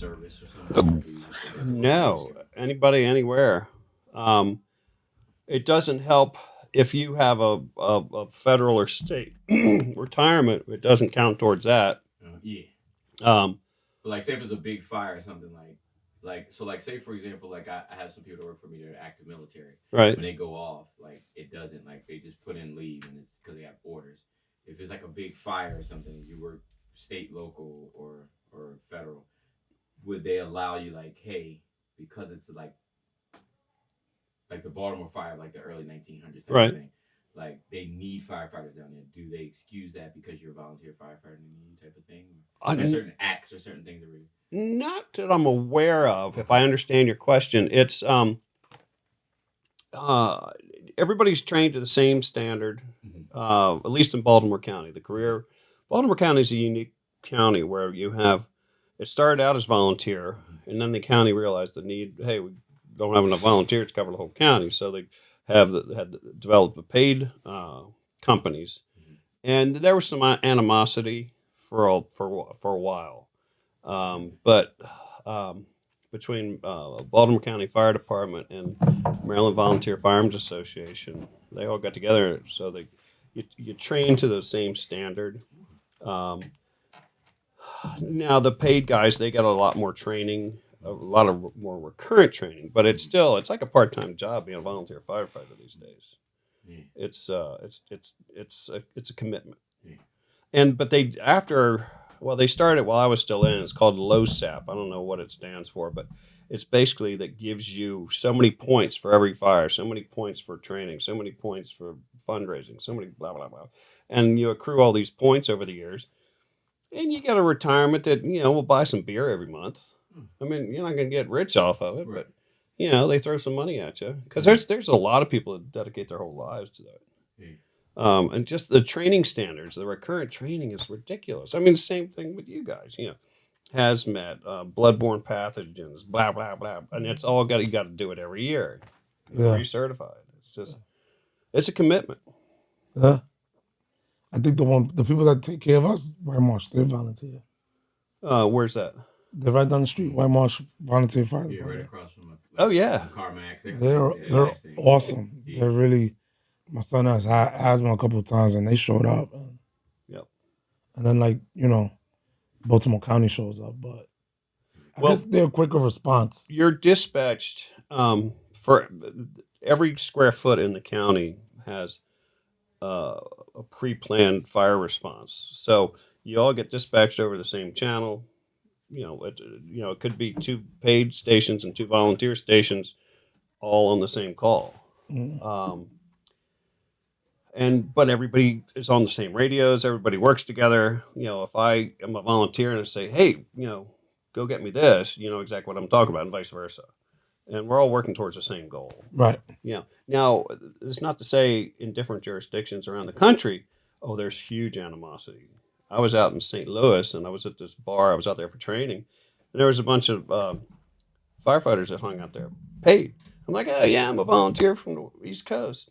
service or something? No, anybody, anywhere. It doesn't help if you have a federal or state retirement. It doesn't count towards that. Yeah. Um, But like, say if it's a big fire or something like say for example, like I have some people that work for me that are active military. right. When they go off, like it doesn't like they just put in leave and it's because they have orders. If it's like a big fire or something, you work state, local, or federal, would they allow you like, hey, because it's like the Baltimore fire, like the early 1900s type Right. of thing, like they need firefighters down there. Do they excuse that because you're a volunteer firefighter type of thing? There's certain acts or certain things that we. Not that I'm aware of. If I understand your question, it's everybody's trained to the same standard. At least in Baltimore County, Baltimore County is a unique county where you have. It started out as volunteer, and then the county realized the need. Hey, we don't have enough volunteers to cover the whole county, so they had developed the paid companies, and there was some animosity for a while. But between Baltimore County Fire Department and Maryland Volunteer Firemen's Association, they all got together so you train to the same standard. Now the paid guys, they got a lot more training, a lot of more recurrent training, but it's like a part-time job being a volunteer firefighter these days. Yeah. It's a commitment. Yeah. But they started while I was still in. It's called LOSAP. I don't know what it stands for, but it's basically that gives you so many points for every fire, so many points for training, so many points for fundraising, so many blah, blah, blah. And you accrue all these points over the years. And you got a retirement that, will buy some beer every month. I mean, you're not going to get rich off of it, right. But, they throw some money at you. Because there's a lot of people that dedicate their whole lives to that. Yeah. And just the training standards, the recurrent training is ridiculous. I mean, the same thing with you guys, hazmat, bloodborne pathogens, blah, blah, blah. And it's all you got to do it every year. You're recertified. It's a commitment. Yeah. I think the people that take care of us, White Marsh, they volunteer. Where's that? They're right down the street. White Marsh Volunteer Fire. Yeah, right across from. CarMax. They're awesome. Yeah. They're really. My son has asthma a couple of times, and they showed up. Yep. And then, Baltimore County shows up, but I guess they're a quicker response. You're dispatched for every square foot in the county has a pre-planned fire response. So you all get dispatched over the same channel. It could be 2 paid stations and 2 volunteer stations, all on the same call. Mm-hmm. But everybody is on the same radios. Everybody works together. If I am a volunteer and I say, hey, go get me this, exactly what I'm talking about, and vice versa. And we're all working towards the same goal. Right. Yeah. Now, it's not to say in different jurisdictions around the country, there's huge animosity. I was out in St. Louis, and I was at this bar. I was out there for training, and there was a bunch of firefighters that hung out there, paid. I'm like, oh, yeah, I'm a volunteer from the East Coast.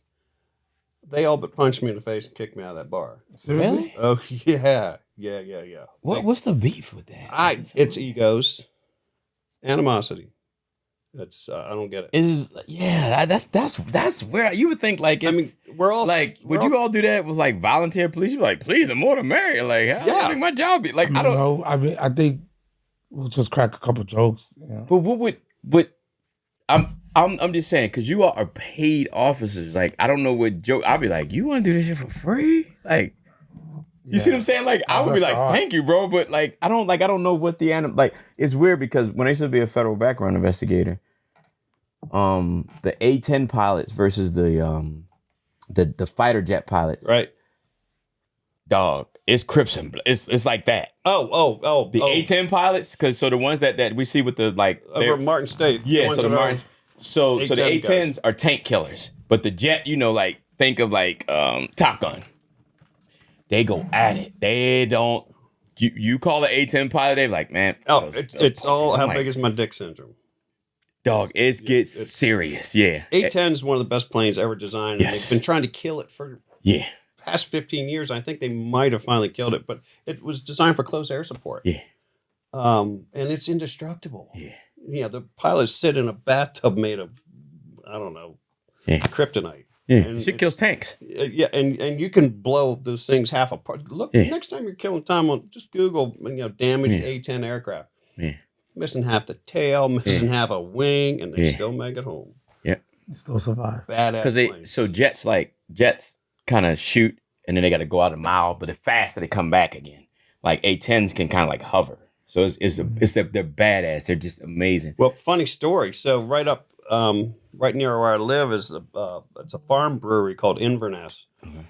They all but punched me in the face and kicked me out of that bar. Seriously? Really? Oh, yeah. What's the beef with that? It's egos, animosity. That's I don't get it. That's where you would think we're all would you all do that with volunteer police? You'd be like, please, the more the merrier. How make my job be I don't know. I think we'll just crack a couple jokes. But what I'm just saying, because you all are paid officers. I don't know what joke. I'll be like, you want to do this shit for free? You see what I'm saying? I would be like, thank you, bro. But I don't know what the it's weird because when I used to be a federal background investigator, the A-10 pilots versus the fighter jet pilots, right? Dog, it's Crips and it's like that. The A-10 pilots, because the ones that we see with the over Martin State, so the Martin. So the A-10s guys are tank killers, but the jet, think of Top Gun. They go at it. They don't. You call the A-10 pilot, they're like, man. It's all how big is my dick syndrome. Dog, it gets serious. Yeah. A-10 is one of the best planes ever designed. Yes. And they've been trying to kill it for past 15 years. I think they might have finally killed it, but it was designed for close air support. Yeah. and it's indestructible. Yeah. You know, the pilots sit in a bathtub made of, I don't know, kryptonite. Yeah, And shit kills tanks. Yeah, and you can blow those things half apart. Look, next time you're killing time on, just Google, damaged A-10 aircraft. Yeah. Missing half the tail, missing half a wing, and they still make it home. Yeah. They still survive. Badass. So jets kind of shoot and then they got to go out a mile, but the faster they come back again. Like A-10s can kind of like hover. So they're badass. They're just amazing. Well, funny story. So right up, right near where I live is it's a farm brewery called Inverness. Okay.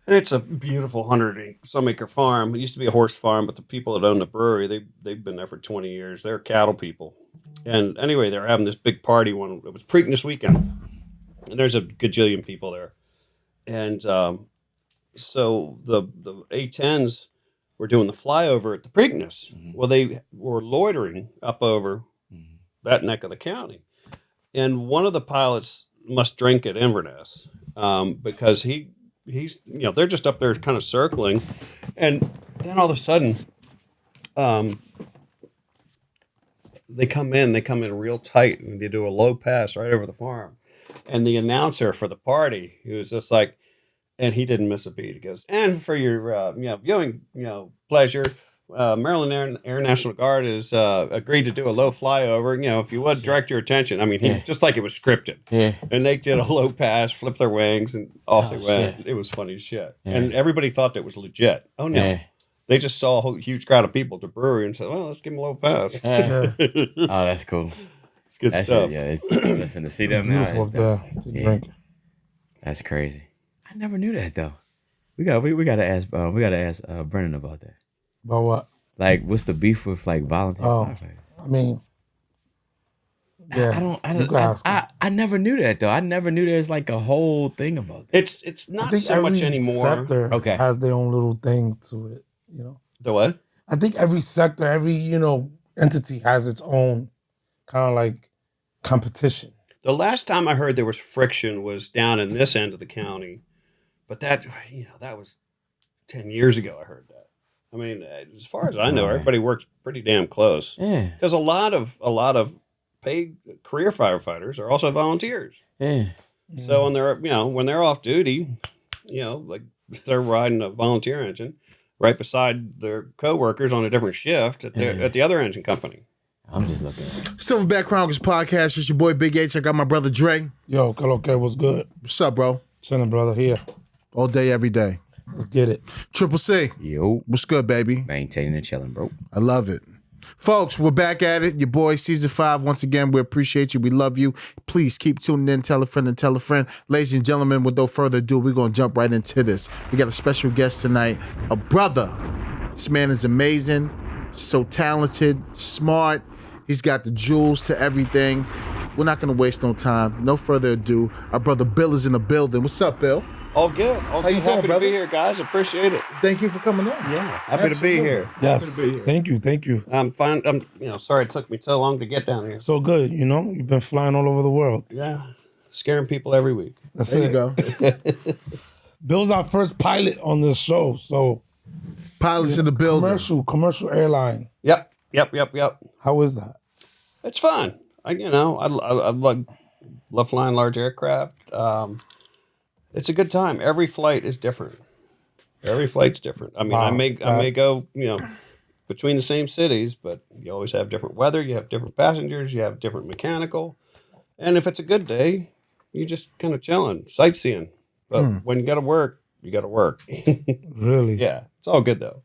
And it's a beautiful 100-some-acre farm. It used to be a horse farm, but the people that own the brewery, they've been there for 20 years. They're cattle people. And anyway, they were having this big party one. It was Preakness weekend. And there's a gajillion people there. And so the A-10s were doing the flyover at the Preakness. Mm-hmm. Well, they were loitering up over that neck of the county. And one of the pilots must drink at Inverness because he's they're just up there kind of circling, and then all of a sudden they come in real tight, and they do a low pass right over the farm, and the announcer for the party, he was just like, and he didn't miss a beat. He goes, and for your viewing pleasure, Maryland Air National Guard has agreed to do a low flyover. If you would direct your attention. I mean, just like it was scripted. Yeah. And they did a low pass, flipped their wings, and off they went. Shit. It was funny as shit. Yeah. And everybody thought that was legit. Oh, no. Yeah. They just saw a huge crowd of people at the brewery and said, well, let's give them a low pass. Oh, that's cool. It's good stuff. Listen, to see them now. Beautiful to drink. That's crazy. I never knew that, though. We gotta ask Brennan about that. About what? Like, what's the beef with like volunteer firefighters? I mean, I never knew that though. I never knew there's like a whole thing about that. It's not so much anymore. Sector has their own little thing to it. The what? I think every sector, every entity has its own kind of like competition. The last time I heard there was friction was down in this end of the county, but that was 10 years ago. I heard that. I mean, as far as I know, everybody works pretty damn close. Yeah. Because a lot of paid career firefighters are also volunteers. Yeah. So when they're off duty, like they're riding a volunteer engine right beside their coworkers on a different shift at the other engine company. I'm just looking at it. Silverback Chronicles Podcast. It's your boy Big H. I got my brother Dre. Yo, okay, what's good? What's up, bro? Chilling, brother, here. All day, every day. Let's get it. Triple C. Yo. What's good, baby? Maintaining and chilling, bro. I love it. Folks, we're back at it. Your boy, Season 5. Once again, we appreciate you. We love you. Please keep tuning in. Tell a friend and tell a friend. Ladies and gentlemen, with no further ado, we're going to jump right into this. We got a special guest tonight, a brother. This man is amazing, so talented, smart. He's got the jewels to everything. We're not going to waste no time. No further ado. Our brother Bill is in the building. What's up, Bill? All good. How you doing, happy to be here, guys. Appreciate it. Thank you for coming on. Yeah, happy to be here. Yes. Happy to be here. Thank you. I'm fine. I'm sorry it took me so long to get down here. So good, you've been flying all over the world. Yeah, scaring people every week. There you go. Bill's our first pilot on this show, so pilots in the building. Commercial airline. Yep. How is that? It's fun. I love flying large aircraft. It's a good time. Every flight is different. Every flight's different. I mean, I may go, between the same cities, but you always have different weather. You have different passengers. You have different mechanical. And if it's a good day, you just kind of chilling, sightseeing. But when you got to work, you got to work. Really? Yeah. It's all good though.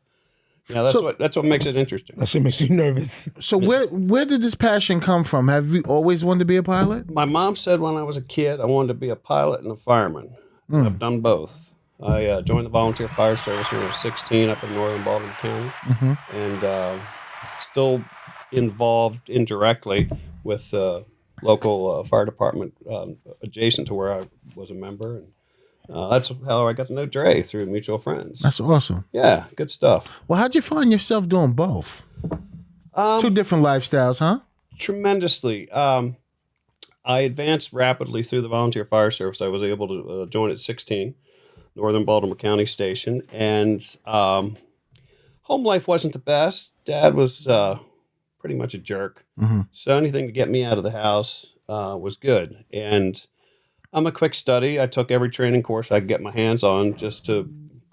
Yeah, that's what makes it interesting. That shit makes you nervous. So where did this passion come from? Have you always wanted to be a pilot? My mom said when I was a kid I wanted to be a pilot and a fireman. I've done both. I joined the volunteer fire service when I was 16 up in northern Baltimore County, and still involved indirectly with local fire department adjacent to where I was a member. And that's how I got to know Dre, through mutual friends. That's awesome. Yeah, good stuff. Well, how'd you find yourself doing both? Two different lifestyles, huh? Tremendously. I advanced rapidly through the volunteer fire service. I was able to join at 16, Northern Baltimore County Station, and home life wasn't the best. dad was pretty much a jerk. Mm-hmm. So anything to get me out of the house was good. And I'm a quick study. I took every training course I could get my hands on just to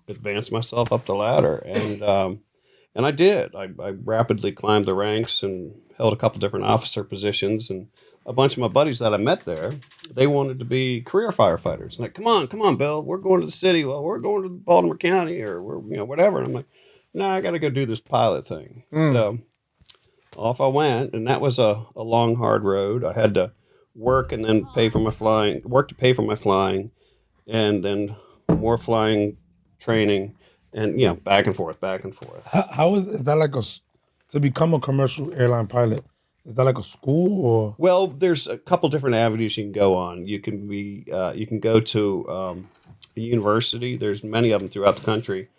advance myself up the ladder. And I did. I rapidly climbed the ranks and held a couple different officer positions. And a bunch of my buddies that I met there, they wanted to be career firefighters. Like, come on, Bill, we're going to the city. Well, we're going to Baltimore County or we're, whatever. And I'm like, no, I got to go do this pilot thing. So off I went, and that was a long, hard road. I had to work and then pay for my flying, and then more flying training, and back and forth. How is that like to become a commercial airline pilot? Is that like a school or? Well, there's a couple different avenues you can go on. You can go to a university. There's many of them throughout the country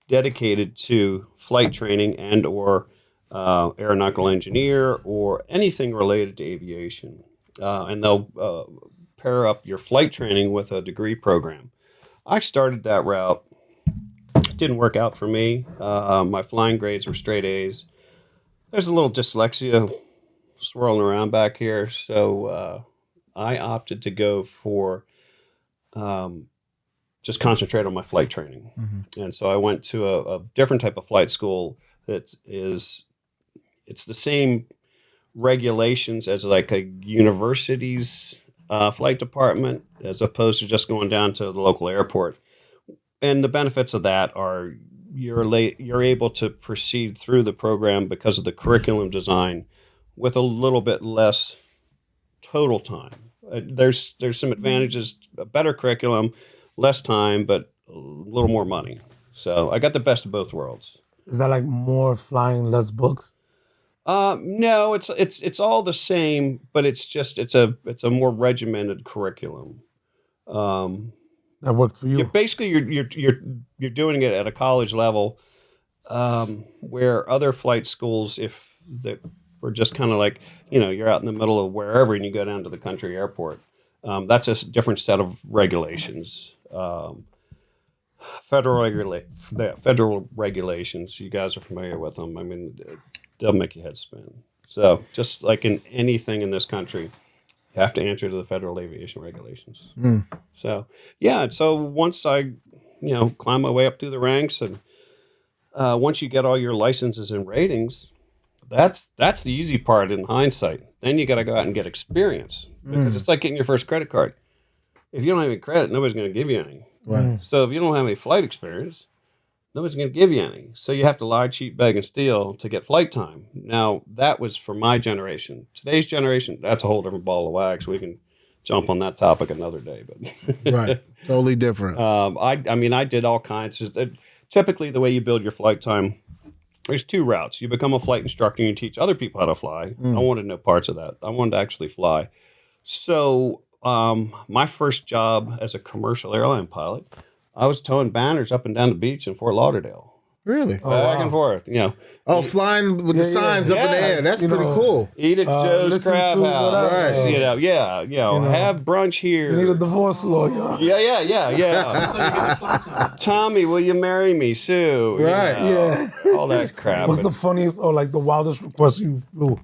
dedicated to flight training and or aeronautical engineer or anything related to aviation. And they'll pair up your flight training with a degree program. I started that route. It didn't work out for me. My flying grades were straight A's. There's a little dyslexia swirling around back here, so I opted to go for just concentrate on my flight training. And so I went to a different type of flight school it's the same regulations as like a university's flight department, as opposed to just going down to the local airport. And the benefits of that are you're able to proceed through the program because of the curriculum design with a little bit less total time. There's some advantages, a better curriculum, less time, but a little more money. So I got the best of both worlds. Is that like more flying, less books? No, it's all the same, but it's a more regimented curriculum. That worked for you. Basically, you're doing it at a college level, where other flight schools, if they were just kind of like you're out in the middle of wherever and you go down to the country airport, that's a different set of regulations. Federal regulations. You guys are familiar with them. I mean, they'll make your head spin. So just like in anything in this country, you have to answer to the federal aviation regulations. So yeah. So once I, climb my way up through the ranks, and once you get all your licenses and ratings, that's the easy part in hindsight. Then you got to go out and get experience, because it's like getting your first credit card. If you don't have any credit, nobody's going to give you any. Right. So if you don't have any flight experience, nobody's going to give you any. So you have to lie, cheat, beg, and steal to get flight time. Now, that was for my generation. Today's generation, that's a whole different ball of wax. We can jump on that topic another day. But Right. Totally different. I did all kinds. Typically, the way you build your flight time, there's two routes. You become a flight instructor and you teach other people how to fly. I wanted no parts of that. I wanted to actually fly. So my first job as a commercial airline pilot, I was towing banners up and down the beach in Fort Lauderdale. Really? Back and forth, Oh, flying with the signs up in the air. That's pretty cool. Eat at Joe's Crab House. Right. Have brunch here. You need a divorce lawyer. Yeah. Tommy, will you marry me, Sue? Right. Yeah. All that crap. What's the funniest or like the wildest request you flew?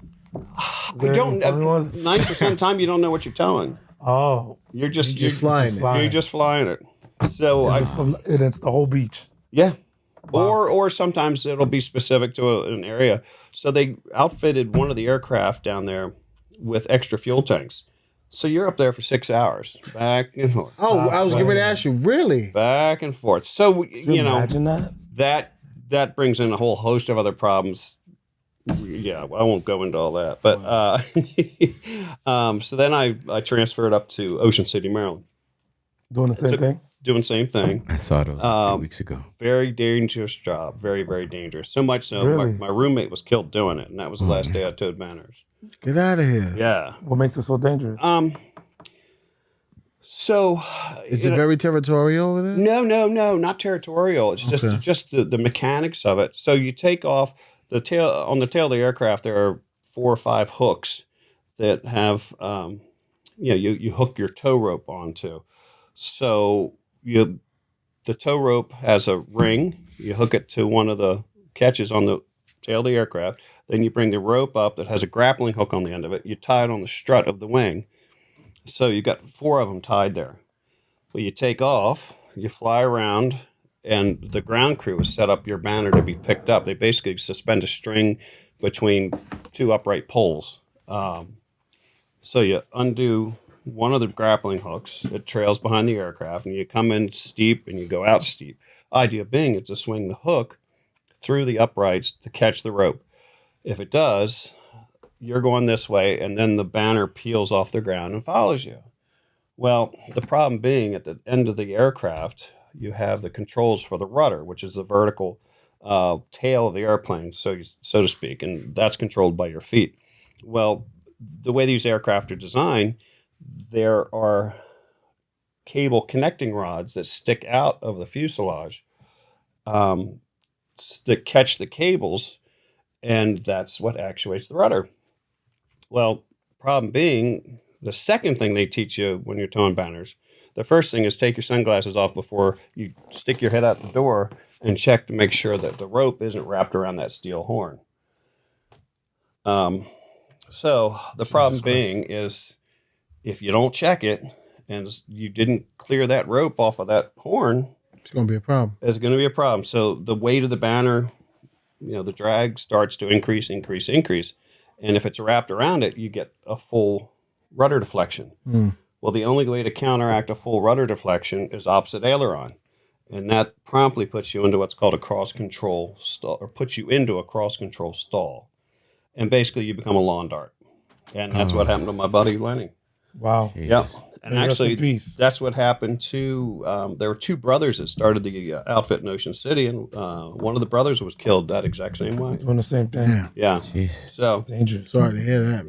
You don't. 90% of the time, you don't know what you're telling. Oh, You're just flying it. You're just flying it. So it's the whole beach. yeah. Wow. Or sometimes it'll be specific to an area. So they outfitted one of the aircraft down there with extra fuel tanks. So you're up there for 6 hours, back and forth. Oh, I was getting ready to ask you, really? Back and forth. So Imagine that brings in a whole host of other problems. Yeah, I won't go into all that. But so then I transferred up to Ocean City, Maryland. Doing the same thing? Doing the same thing. I saw those a few weeks ago. Very dangerous job. Very, very dangerous. So much so Really? my roommate was killed doing it, and that was the last day I towed banners. Get out of here. Yeah. What makes it so dangerous? So Is it very territorial over there? No, not territorial. It's just the mechanics of it. So you take off on the tail of the aircraft. There are 4 or 5 hooks that have you hook your tow rope onto. So the tow rope has a ring. You hook it to one of the catches on the tail of the aircraft. Then you bring the rope up that has a grappling hook on the end of it. You tie it on the strut of the wing. So you got 4 of them tied there. Well, you take off, you fly around, and the ground crew has set up your banner to be picked up. They basically suspend a string between 2 upright poles. So you undo one of the grappling hooks. It trails behind the aircraft, and you come in steep and you go out steep. Idea being, it's to swing the hook through the uprights to catch the rope. If it does, you're going this way, and then the banner peels off the ground and follows you. Well, the problem being, at the end of the aircraft, you have the controls for the rudder, which is the vertical tail of the airplane, so to speak, and that's controlled by your feet. Well, the way these aircraft are designed, there are cable connecting rods that stick out of the fuselage to catch the cables, and that's what actuates the rudder. Well, problem being, the second thing they teach you when you're towing banners, the first thing is take your sunglasses off before you stick your head out the door and check to make sure that the rope isn't wrapped around that steel horn. So the problem being is, if you don't check it and you didn't clear that rope off of that horn, It's going to be a problem. it's going to be a problem. So the weight of the banner, the drag starts to increase. And if it's wrapped around it, you get a full rudder deflection. Well, the only way to counteract a full rudder deflection is opposite aileron. And that promptly puts you into what's called a cross-control stall, or puts you into a cross-control stall. And basically you become a lawn dart. And that's what happened to my buddy Lenny. Wow. Yep. And Rest in actually, peace. that's what happened to, there were 2 brothers that started the outfit in Ocean City, and one of the brothers was killed that exact same way. Doing the same thing. Yeah. So, It's dangerous. Sorry to hear that.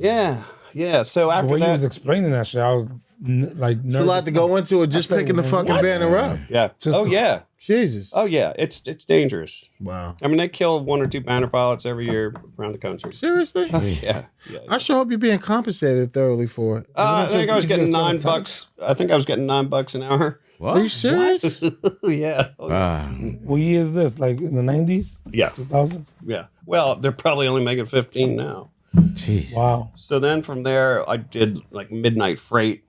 yeah. So The after way he was that, explaining that shit, I was like It's a lot to go into it, just I said, picking the fucking what? banner up. yeah. Just Oh, the- yeah. Jesus. Oh, yeah. It's dangerous. Wow. I mean, they kill 1 or 2 banner pilots every year around the country. Seriously? Yeah. I sure hope you're being compensated thoroughly for it. I think I was getting easier $9. sometimes? I think I was getting $9 an hour. What? Are you serious? Yeah. Oh, yeah. What year is this? Like in the 90s? Yeah. 2000s? Yeah. Well, they're probably only making 15 now. Jeez. Wow. So then from there, I did like midnight freight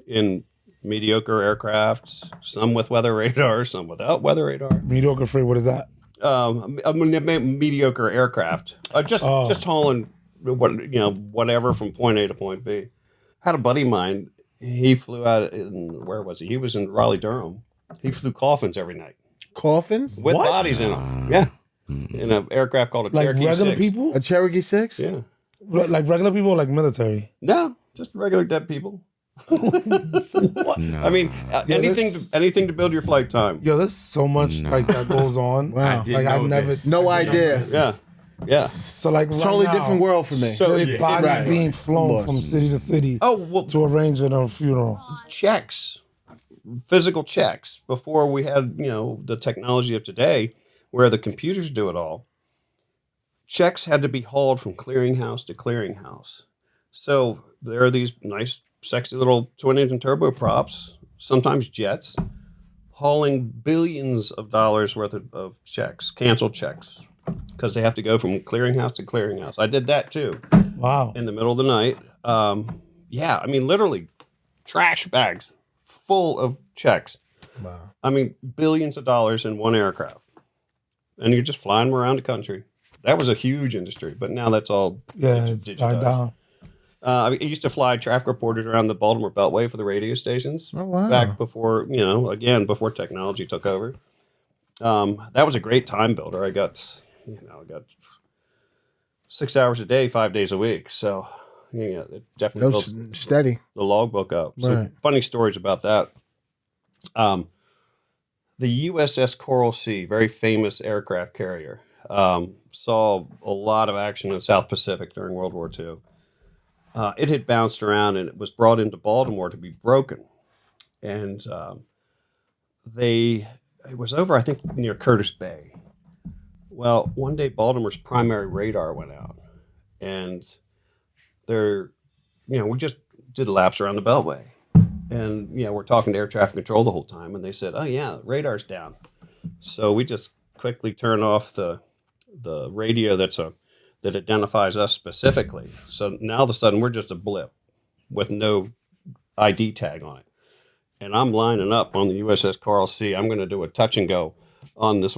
in mediocre aircrafts, some with weather radar, some without weather radar. Mediocre freight, what is that? I mean, mediocre aircraft. Just hauling whatever from point A to point B. Had a buddy of mine. He flew out in, where was he? He was in Raleigh, Durham. He flew coffins every night Coffins? with What? bodies in them. Yeah, in an aircraft called a Like Cherokee regular 6. people? A Cherokee 6? Yeah. Like regular people or like military? No, just regular dead people. No. I mean, this- anything to build your flight time. Yo, there's so much like that goes on. Wow. didn't Like I've know never this. No idea. Yeah, yeah. So like right Totally now, different world for me. So There's bodies right. being flown Lost. from city to city Oh well, to arrange a funeral. checks, physical checks. Before we had the technology of today, where the computers do it all. Checks had to be hauled from clearinghouse to clearinghouse. So there are these nice, sexy little twin-engine turboprops, sometimes jets, hauling billions of dollars worth of checks, canceled checks, because they have to go from clearinghouse to clearinghouse. I did that too Wow. in the middle of the night. Yeah, I mean, literally trash bags full of checks. Wow. I mean, billions of dollars in one aircraft. And you're just flying them around the country. That was a huge industry, but now that's all Yeah, it's died down. I used to fly traffic reporters around the Baltimore Beltway for the radio stations. Oh, wow. Back before, before technology took over. That was a great time builder. I got 6 hours a day, 5 days a week. So, it definitely Those built steady. the logbook up. So Right. funny stories about that. The USS Coral Sea, very famous aircraft carrier, saw a lot of action in the South Pacific during World War II. It had bounced around and it was brought into Baltimore to be broken. And it was over, I think, near Curtis Bay. Well, one day Baltimore's primary radar went out. And we just did laps around the Beltway. And, we're talking to air traffic control the whole time. And they said, oh, yeah, radar's down. So we just quickly turned off the the radio that identifies us specifically. So now all of a sudden we're just a blip with no ID tag on it. And I'm lining up on the USS Carl C. I'm going to do a touch and go on this,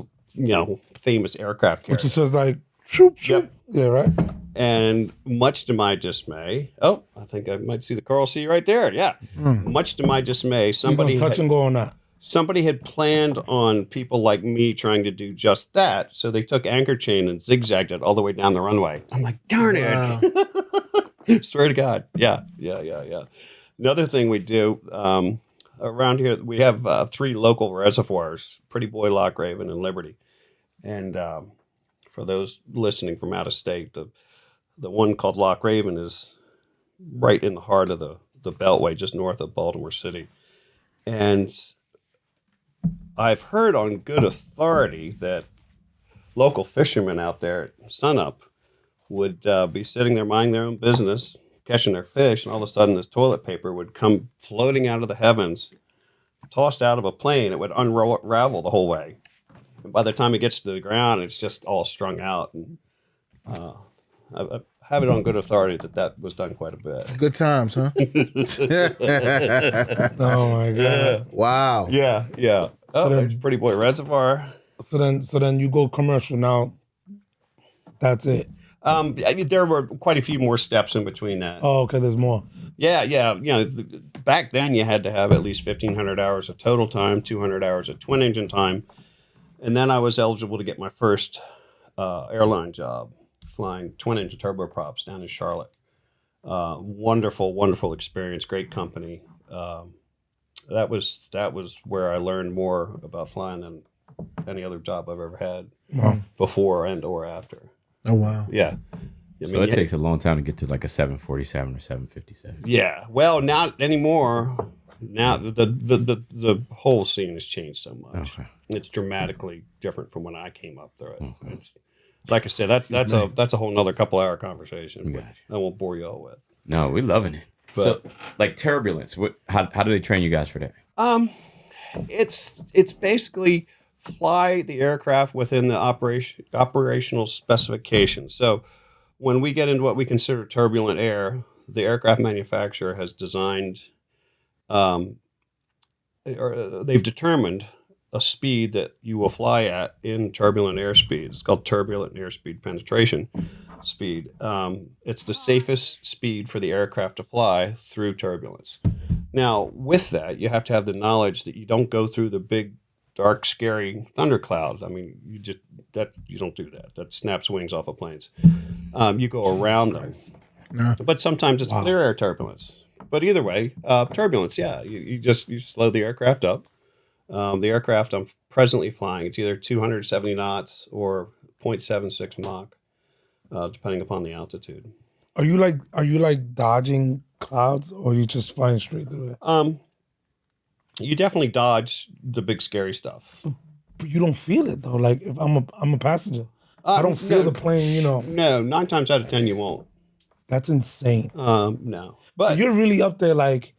famous aircraft carrier. Which is just like, shoop, shoop. Yep. Yeah, right? And much to my dismay, I think I might see the Carl C right there. Yeah. Much to my dismay, somebody touch and go on that. Somebody had planned on people like me trying to do just that. So they took anchor chain and zigzagged it all the way down the runway. I'm like, darn it. Swear to God. Yeah. Another thing we do around here, we have 3 local reservoirs, Pretty Boy, Lock Raven, and Liberty. And for those listening from out of state, the one called Lock Raven is right in the heart of the Beltway, just north of Baltimore City. And I've heard on good authority that local fishermen out there at sunup would be sitting there minding their own business, catching their fish, and all of a sudden this toilet paper would come floating out of the heavens, tossed out of a plane. It would unravel the whole way. And by the time it gets to the ground, it's just all strung out. And I have it on good authority that was done quite a bit. Good times, huh? Oh my God! Wow. Yeah. So There's Pretty Boy Reservoir. So then you go commercial now. That's it. There were quite a few more steps in between that. Oh, okay. There's more. Yeah. Back then you had to have at least 1,500 hours of total time, 200 hours of twin engine time. And then I was eligible to get my first airline job, flying twin engine turboprops down in Charlotte. Wonderful, wonderful experience. Great company. That was where I learned more about flying than any other job I've ever had before and or after. Oh, wow. Yeah. So it takes a long time to get to like a 747 or 757. Yeah. Well, not anymore. Now the whole scene has changed so much. Okay. It's dramatically different from when I came up through it. Okay. It's like I said, that's a whole nother couple-hour conversation. But I won't bore you all with. No, we're loving it. But, so, like turbulence, how do they train you guys for that? It's basically fly the aircraft within the operational specifications. So when we get into what we consider turbulent air, the aircraft manufacturer has designed, or they've determined a speed that you will fly at in turbulent airspeed. It's called turbulent airspeed penetration speed. It's the safest speed for the aircraft to fly through turbulence. Now, with that, you have to have the knowledge that you don't go through the big, dark, scary thundercloud. I mean, you don't do that. That snaps wings off of planes. You go around them. But sometimes it's clear air turbulence. But either way, turbulence, yeah. You slow the aircraft up. The aircraft I'm presently flying, it's either 270 knots or 0.76 Mach, depending upon the altitude. Are you like dodging clouds, or are you just flying straight through it? You definitely dodge the big scary stuff. But you don't feel it though. Like if I'm a passenger, I don't feel the plane. No, 9 times out of 10 you won't. That's insane. No, but so you're really up there like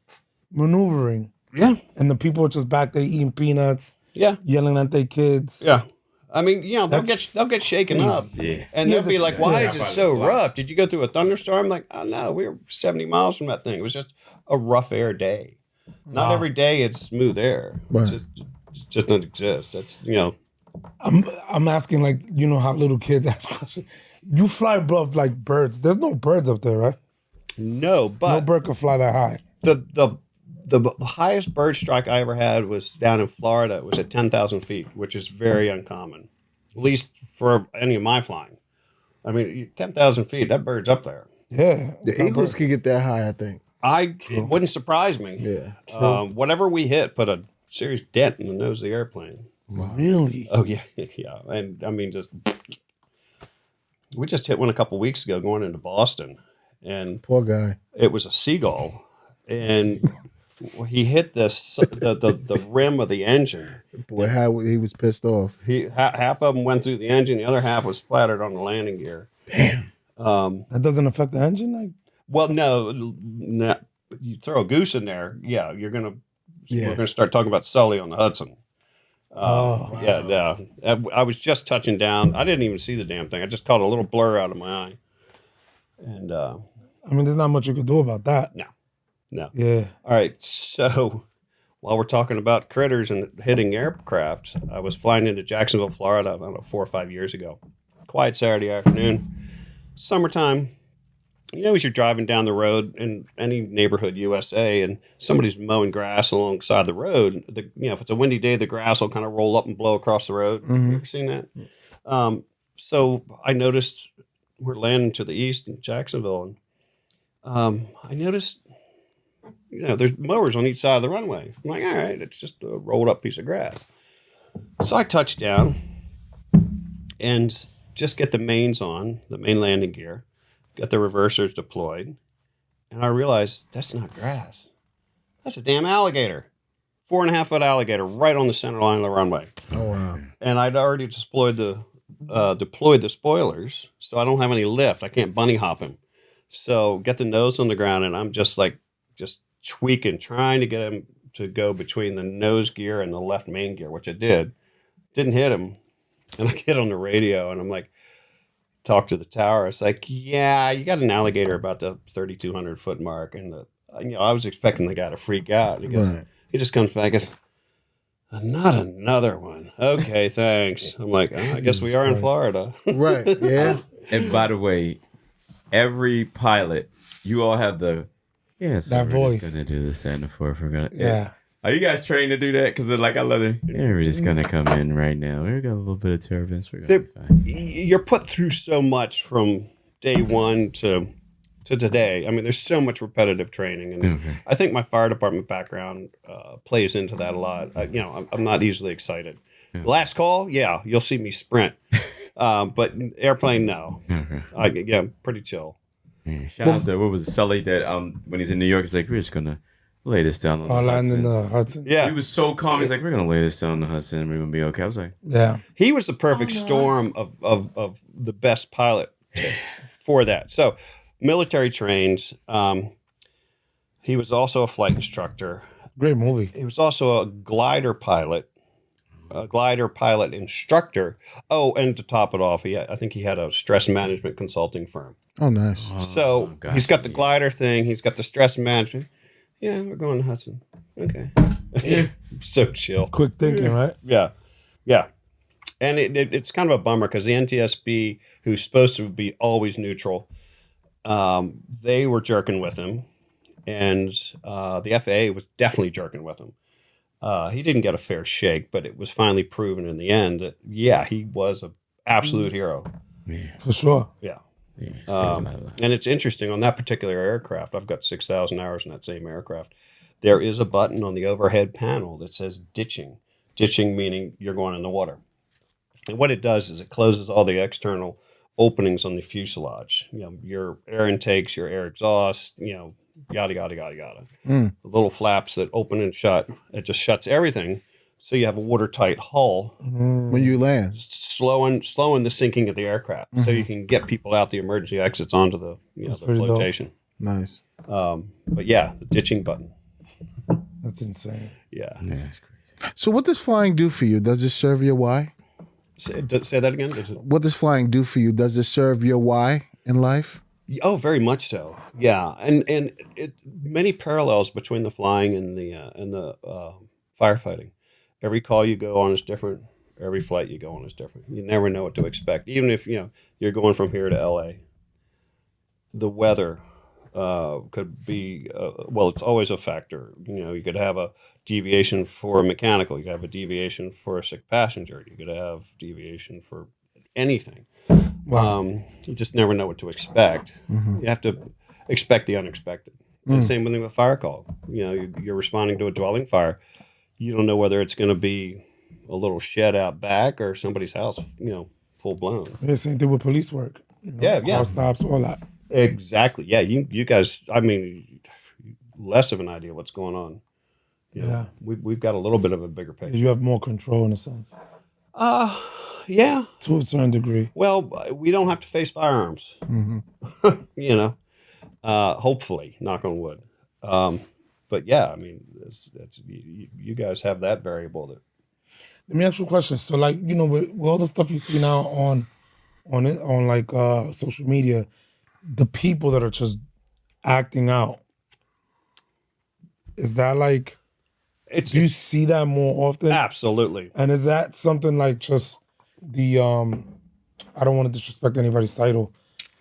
maneuvering. Yeah. And the people are just back there eating peanuts. Yeah. Yelling at their kids. Yeah. I mean, they'll get shaken up. Yeah. And they'll be like, why is it so rough? Did you go through a thunderstorm? Like, oh no, we were 70 miles from that thing. It was just a rough air day. Not every day it's smooth air. Right. It just doesn't exist. That's I'm asking, like, how little kids ask questions. You fly above like birds. There's no birds up there, right? No, but no bird can fly that high. The highest bird strike I ever had was down in Florida. It was at 10,000 feet, which is very uncommon, at least for any of my flying. I mean, 10,000 feet, that bird's up there. Yeah. The Eagles can get that high, I think. It wouldn't surprise me. Yeah. Whatever we hit put a serious dent in the nose of the airplane. Wow. Really? Oh, yeah. Yeah. And I mean, we just hit one a couple weeks ago going into Boston. And poor guy. It was a seagull. And he hit the rim of the engine. Boy, how he was pissed off. Half of them went through the engine. The other half was splattered on the landing gear. Damn. That doesn't affect the engine? Like? Well, no. You throw a goose in there, we're gonna start talking about Sully on the Hudson. Yeah, no. I was just touching down. I didn't even see the damn thing. I just caught a little blur out of my eye. And I mean, there's not much you could do about that. no. Yeah. All right, so while we're talking about critters and hitting aircraft, I was flying into Jacksonville, Florida, I don't know, 4 or 5 years ago. Quiet Saturday afternoon, summertime. You know, as you're driving down the road in any neighborhood USA and somebody's mowing grass alongside the road, if it's a windy day, the grass will kind of roll up and blow across the road. You ever seen that? So I noticed we're landing to the east in Jacksonville, and I noticed, there's mowers on each side of the runway. I'm like, all right, it's just a rolled up piece of grass. So I touch down and just get the mains on, the main landing gear. Got the reversers deployed, and I realized that's not grass. That's a damn alligator. 4.5-foot alligator right on the center line of the runway. Oh, wow. And I'd already deployed the spoilers, so I don't have any lift. I can't bunny hop him. So get the nose on the ground, and I'm just tweaking, trying to get him to go between the nose gear and the left main gear, which I did. Didn't hit him. And I get on the radio, and I'm like, talk to the tower. It's like, yeah, you got an alligator about the 3,200 foot mark, and I was expecting the guy to freak out. He goes, He just comes back and goes, not another one. Okay, thanks. I'm like, I guess we are in Florida. Right. Yeah. And by the way, every pilot, you all have the so that we're voice. just gonna do this, that, and the fourth. We're gonna Yeah. Are you guys trained to do that? Because I love it. Yeah, we're just gonna come in right now. We got a little bit of turbulence. We're gonna be fine. You're put through so much from day one to today. I mean, there's so much repetitive training, and I think my fire department background plays into that a lot. I'm not easily excited. Last call, you'll see me sprint, but airplane, no. I'm pretty chill. Yeah. Shout out to, what was it, Sully, that when he's in New York, he's like, we're just gonna lay this down on the Land Hudson. in the Hudson. Yeah, He was so calm. He's like, we're gonna lay this down on the Hudson, and we're gonna be okay. I was like, Yeah. he was the perfect storm of the best pilot for that. So, military trained. He was also a flight instructor. Great movie. He was also a glider pilot instructor. Oh, and to top it off, I think he had a stress management consulting firm. Oh, nice. So he's got the glider thing. He's got the stress management. Yeah, we're going to Hudson. Okay. So chill. Quick thinking, right? Yeah. And it's kind of a bummer because the NTSB, who's supposed to be always neutral, they were jerking with him. And the FAA was definitely jerking with him. He didn't get a fair shake, but it was finally proven in the end that, he was an absolute hero. yeah, For sure. Yeah. yeah. And it's interesting, on that particular aircraft, I've got 6,000 hours in that same aircraft. There is a button on the overhead panel that says ditching. Ditching meaning you're going in the water. And what it does is it closes all the external openings on the fuselage. Your air intakes, your air exhaust, yada, yada, yada, yada. The little flaps that open and shut, it just shuts everything. So you have a watertight hull, When you land. slowing the sinking of the aircraft, so you can get people out the emergency exits onto the the pretty dope. flotation. Nice. But the ditching button. That's insane. Yeah. That's crazy. So what does flying do for you? Does it serve your why? Say that again. What does flying do for you? Does it serve your why in life? Oh, very much so. Yeah, and many parallels between the flying and the firefighting. Every call you go on is different. Every flight you go on is different. You never know what to expect. Even if you're going from here to LA, the weather could be it's always a factor. You could have a deviation for a mechanical. You could have a deviation for a sick passenger. You could have deviation for anything. Wow. You just never know what to expect. You have to expect the unexpected. And same thing with fire call. You're responding to a dwelling fire. You don't know whether it's going to be a little shed out back or somebody's house, full blown. Yeah, same thing with police work. Car stops, all that. Exactly. Yeah, you guys, I mean, less of an idea what's going on. Yeah. We've got a little bit of a bigger picture. You have more control in a sense, Yeah. to a certain degree. Well, we don't have to face firearms. Hopefully, knock on wood. But yeah, I mean, you guys have that variable that Let me ask you a question. So, like, you know, with all the stuff you see now on social media, the people that are just acting out, is that like, do you see that more often? Absolutely. And is that something like just the I don't want to disrespect anybody's title,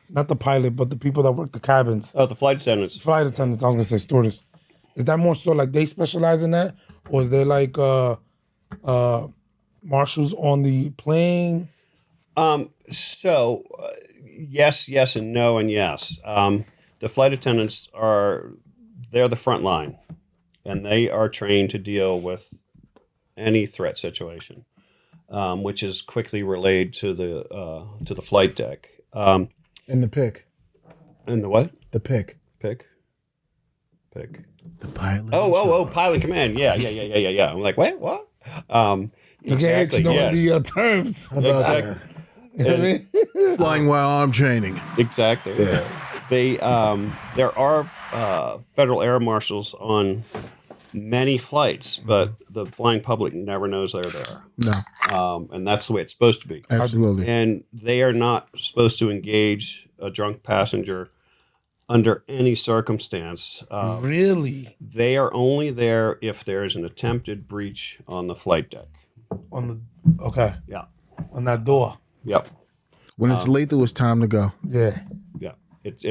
not the pilot, but the people that work the cabins, Oh, the flight attendants. flight attendants. I was gonna say stewardess. Is that more so like they specialize in that, or is there like marshals on the plane? Yes, and no, and yes. The flight attendants they're the front line, and they are trained to deal with any threat situation, which is quickly relayed to the flight deck. And the pick. And the what? The pick. Pick. The pilot. Oh, pilot command. Yeah. I'm like, wait, what? Exactly. You know Yes. the terms. Exactly. You know what I mean? Flying while arm training. Exactly. Yeah. There are federal air marshals on many flights, but the flying public never knows they're there. No, And that's the way it's supposed to be. absolutely. And they are not supposed to engage a drunk passenger under any circumstance. Really? They are only there if there is an attempted breach on the flight deck. Okay. Yeah. On that door. Yep. When it's lethal, it's time to go. Yeah. Yeah. It's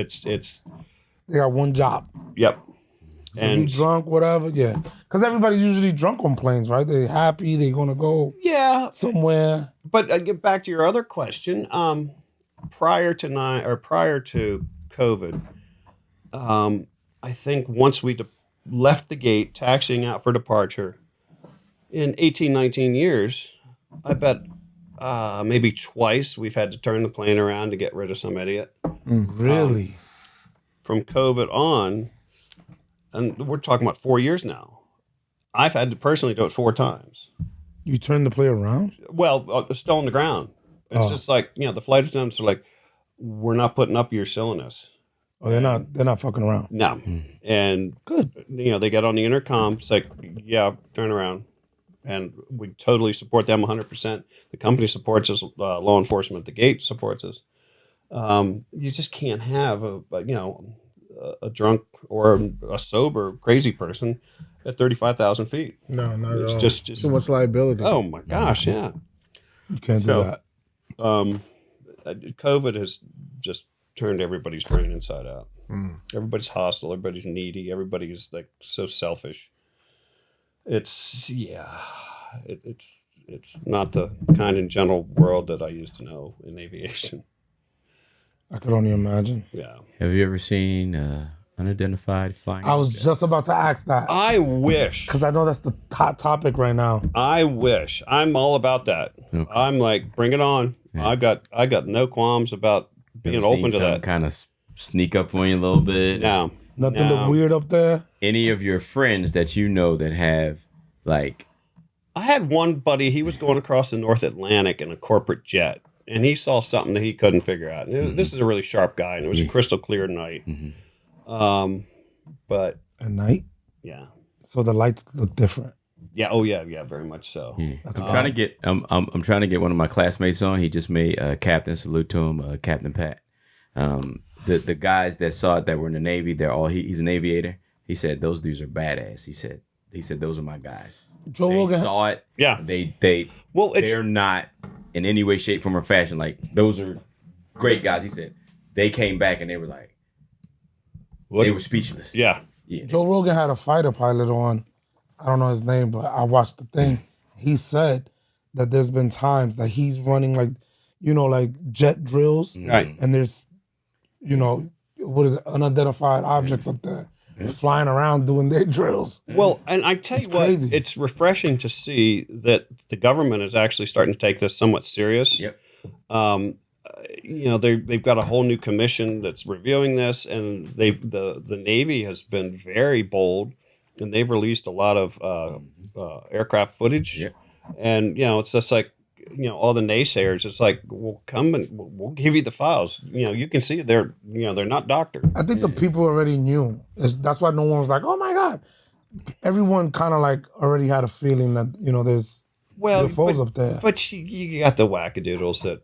They got one job. yep. So if you drunk, whatever, yeah. Because everybody's usually drunk on planes, right? They're happy, they're gonna go yeah, somewhere. but I get back to your other question. Prior to COVID, I think once we left the gate, taxiing out for departure, in 18, 19 years, I bet maybe twice we've had to turn the plane around to get rid of some idiot. Really? From COVID on, and we're talking about 4 years now, I've had to personally do it 4 times. You turn the plane around? Well, still on the ground. It's just like, the flight attendants are like, we're not putting up your silliness. Oh, they're not fucking around. No. And Good. They get on the intercom. It's like, yeah, turn around. And we totally support them 100%. The company supports us. Law enforcement at the gate supports us. You just can't have a drunk or a sober crazy person at 35,000 feet. No, not It's at all. just Too much liability. oh my gosh, yeah. You can't So- do that. COVID has just turned everybody's brain inside out. Everybody's hostile. Everybody's needy. Everybody's like so selfish. It's not the kind and gentle world that I used to know in aviation. I could only imagine. Yeah. Have you ever seen unidentified flying? I was object? just about to ask that. I wish. Because I know that's the hot topic right now. I wish. I'm all about that. Okay. I'm like, bring it on. Yeah. I got no qualms about being Ever open seen to something that. kind of sneak up on you a little bit. No. Nothing No. look weird up there. Any of your friends that you know that have like I had one buddy, he was going across the North Atlantic in a corporate jet, and he saw something that he couldn't figure out. And this is a really sharp guy, and it was a crystal clear night. But At night? yeah. So the lights look different. Yeah, oh yeah, very much so. That's I'm trying to get I'm trying to get one of my classmates on. He just made Captain, salute to him, Captain Pat. The guys that saw it that were in the Navy, he's an aviator. He said those dudes are badass. He said those are my guys. Joe They Rogan. saw it. Yeah. They're not in any way, shape, form, or fashion like those are great guys. He said they came back and they were like they were speechless. Yeah. Joe Rogan had a fighter pilot on. I don't know his name, but I watched the thing. He said that there's been times that he's running like jet drills. Right. And there's, what is it, unidentified objects up there flying around doing their drills. Well, and I tell It's you what, crazy. it's refreshing to see that the government is actually starting to take this somewhat serious. Yep. They've got a whole new commission that's reviewing this, and the Navy has been very bold, and they've released a lot of aircraft footage. Yep. And it's just like all the naysayers. It's like, well, come and we'll give you the files. You can see they're not doctored. I think the people already knew. That's why no one was like, oh my God. Everyone kind of like already had a feeling that, there's Well, UFOs up there. But you got the wackadoodles that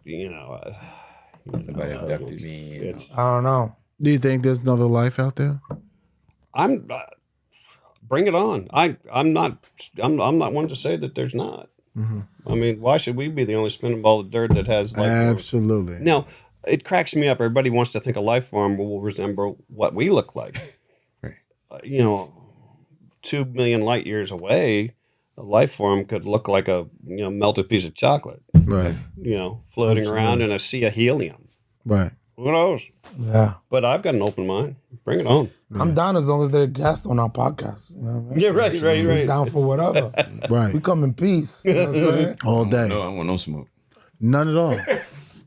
Somebody abducted me. It's I don't know. Do you think there's another life out there? I'm bring it on. I'm not one to say that there's not. Mm-hmm. I mean, why should we be the only spinning ball of dirt that has life forms? Absolutely. Now, it cracks me up. Everybody wants to think a life form will resemble what we look like. Right. 2 million light years away, a life form could look like a melted piece of chocolate. Right. Floating Absolutely. around in a sea of helium. Right. Who knows? Yeah. But I've got an open mind. Bring it on. I'm down as long as they're guests on our podcast. You know what I mean? Yeah, right. I'm down for whatever. Right. We come in peace. You know what I'm saying? All day. No, I don't want no smoke. None at all.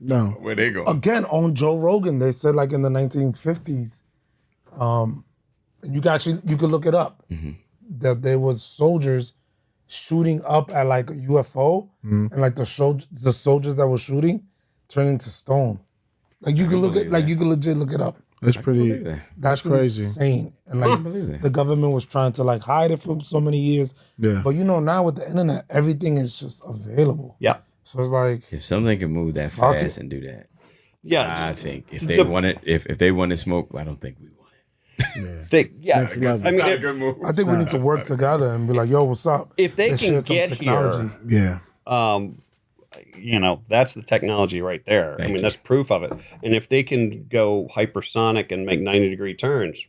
No. Where they go? Again, on Joe Rogan, they said like in the 1950s, you could look it up, that there was soldiers shooting up at like a UFO, and like the soldiers that were shooting turned into stone. Like you could you could legit look it up. That's pretty. That's crazy. insane. And like the government was trying to like hide it for so many years. Yeah. But now with the internet, everything is just available. Yeah. So it's like, If something can move that Fuck fast it. and do that, Yeah. I think if they wanted, if they wanted smoke, I don't think we want it. Next level. I mean, Not a good move. I think we need to work together and be like, yo, what's up? if they Let's can share some get technology. here, Yeah. that's the technology right there. Thank you. That's proof of it. And if they can go hypersonic and make 90-degree turns,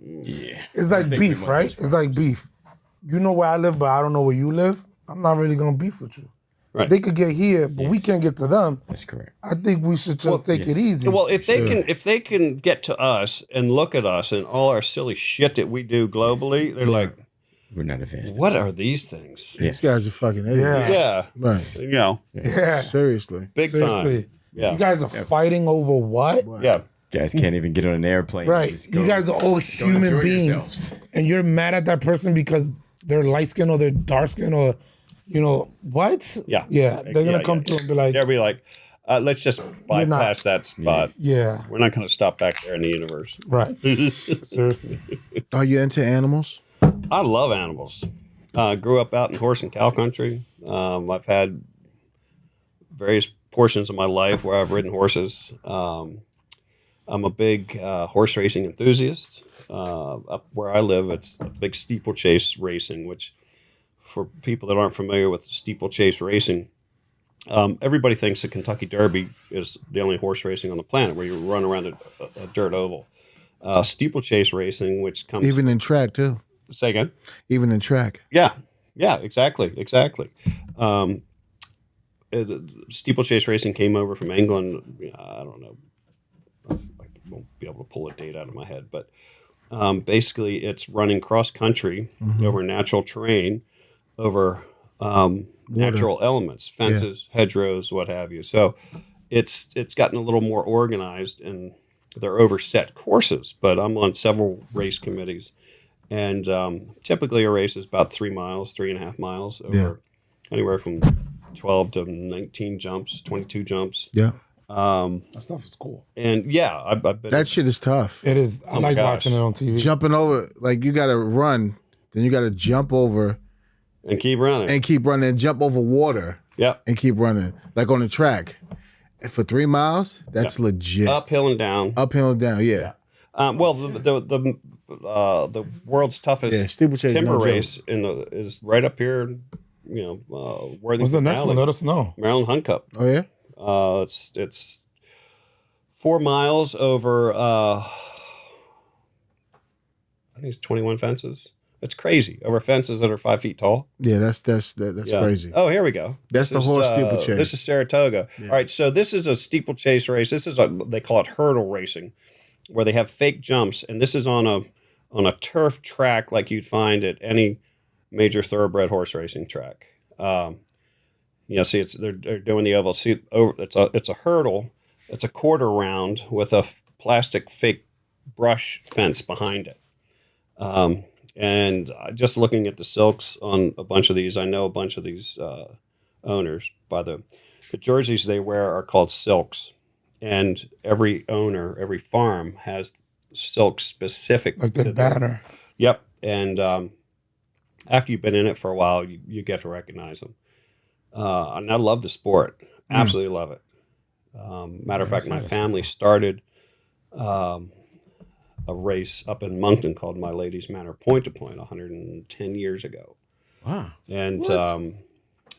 Yeah. It's like think we beef, want right? those It's like beef. You know where I live, but I don't know where you live. I'm not really gonna beef with you. Right. They could get here, but we can't get to them. That's correct. I think we should just take it easy. well, if they can get to us and look at us and all our silly shit that we do globally, they're like, We're not advanced. what are these things? These guys are fucking idiots. Yeah. Yeah. Right. Yeah, Seriously. Big seriously. time. Yeah. You guys are fighting over what? Yeah. Guys can't even get on an airplane. Right. Just You go- guys are all human enjoy beings, yourselves. and you're mad at that person because they're light skinned or they're dark skinned or, what? Yeah. Yeah. They're gonna come through and be like, They'll be like, let's just bypass that spot. yeah, We're not going to stop back there in the universe. right. Seriously. Are you into animals? I love animals. Grew up out in horse and cow country. I've had various portions of my life where I've ridden horses. I'm a big horse racing enthusiast. Up where I live, it's a big steeplechase racing, which for people that aren't familiar with steeplechase racing, everybody thinks the Kentucky Derby is the only horse racing on the planet where you run around a dirt oval. Steeplechase racing, which comes... Even in track, too. Say again? Even in track. Yeah, exactly. Steeplechase racing came over from England. I don't know. I won't be able to pull a date out of my head, but basically, it's running cross country over natural terrain, over natural elements, fences, hedgerows, what have you. So it's gotten a little more organized, and they're over set courses. But I'm on several race committees. And typically a race is about 3 miles, 3.5 miles over anywhere from 12 to 19 jumps, 22 jumps. Yeah. That stuff is cool. And yeah, I've been... That shit is tough. It is. I Oh my like gosh. watching it on TV. Jumping over, like you got to run, then you got to jump over And keep running. and keep running, and jump over water Yeah. and keep running, like on the track. And for 3 miles, that's legit. Uphill and down. Uphill and down, yeah. Well, the world's toughest steeplechase, timber no joke. race is right up here, Worthington What's the next Valley. one? Let us know. Maryland Hunt Cup. Oh yeah. It's 4 miles over. I think it's 21 fences. It's crazy over fences that are 5 feet tall. Yeah, that's Yeah. crazy. Oh, here we go. That's the horse steeplechase. This is Saratoga. All right, so this is a steeplechase race. This is they call it hurdle racing, where they have fake jumps, and this is on a turf track like you'd find at any major thoroughbred horse racing track. See, they're doing the oval. See, it's a hurdle. It's a quarter round with a plastic fake brush fence behind it. And just looking at the silks on a bunch of these, I know a bunch of these owners by the jerseys they wear are called silks. And every owner, every farm has silk specific Like the to their- banner. Yep. And after you've been in it for a while, you get to recognize them. And I love the sport. Absolutely love it. Matter of fact, my family started a race up in Moncton called My Lady's Manor Point to Point 110 years ago. Wow. And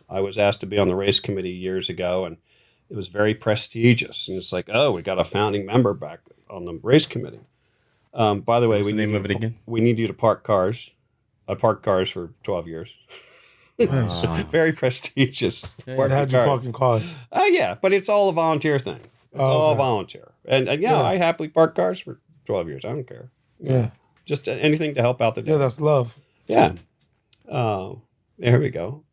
I was asked to be on the race committee years ago, and it was very prestigious. And it's like, oh, we got a founding member back on the race committee. By the way, What's the name of it again? We need you to park cars. I parked cars for 12 years. Very prestigious. What had you parking cars? Yeah, but it's all a volunteer thing. It's all volunteer. And I happily park cars for 12 years. I don't care. Yeah. Just anything to help out the day. Yeah, that's love. Yeah. There we go.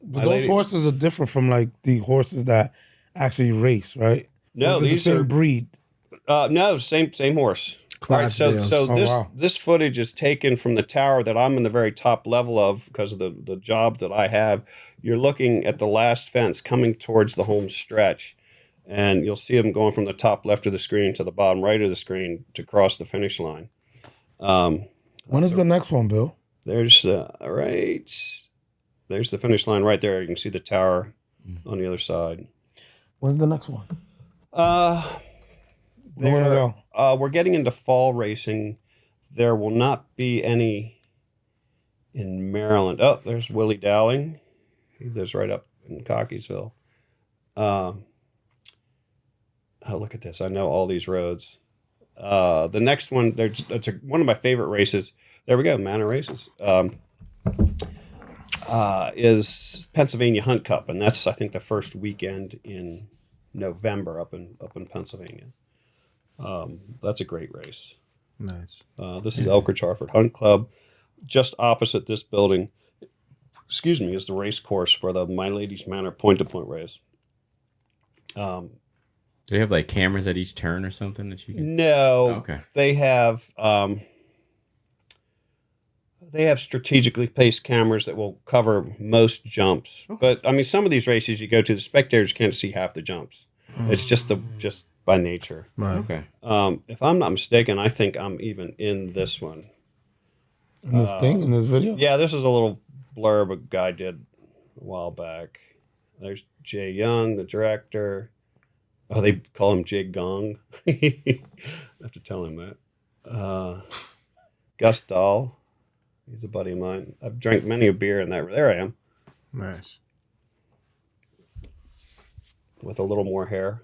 But those horses are different from like the horses that actually race, right? No, these these are the are same breed. No, same horse. All right, so this footage is taken from the tower that I'm in the very top level of because of the job that I have. You're looking at the last fence coming towards the home stretch, and you'll see them going from the top left of the screen to the bottom right of the screen to cross the finish line. When is the next one, Bill? There's there's the finish line right there. You can see the tower on the other side. When's the next one? We're getting into fall racing. There will not be any in Maryland. Oh, there's Willie Dowling. He lives right up in Cockeysville. Look at this. I know all these roads. The next one, it's one of my favorite races. There we go, Manor Races. Is Pennsylvania Hunt Cup, and that's I think the first weekend in November up in Pennsylvania. That's a great race. Nice. This is Elk Ridge Hartford Hunt Club. Just opposite this building, is the race course for the My Lady's Manor point-to-point race. Do they have like cameras at each turn or something that you can? No. Okay. They have strategically placed cameras that will cover most jumps. Okay. But I mean, some of these races you go to, the spectators can't see half the jumps. It's just by nature. Right. Okay. If I'm not mistaken, I think I'm even in this one. In this video? Yeah, this is a little blurb a guy did a while back. There's Jay Young, the director. Oh, they call him Jay Gong. I have to tell him that. Gus Dahl. He's a buddy of mine. I've drank many a beer in that. There I am. Nice. With a little more hair.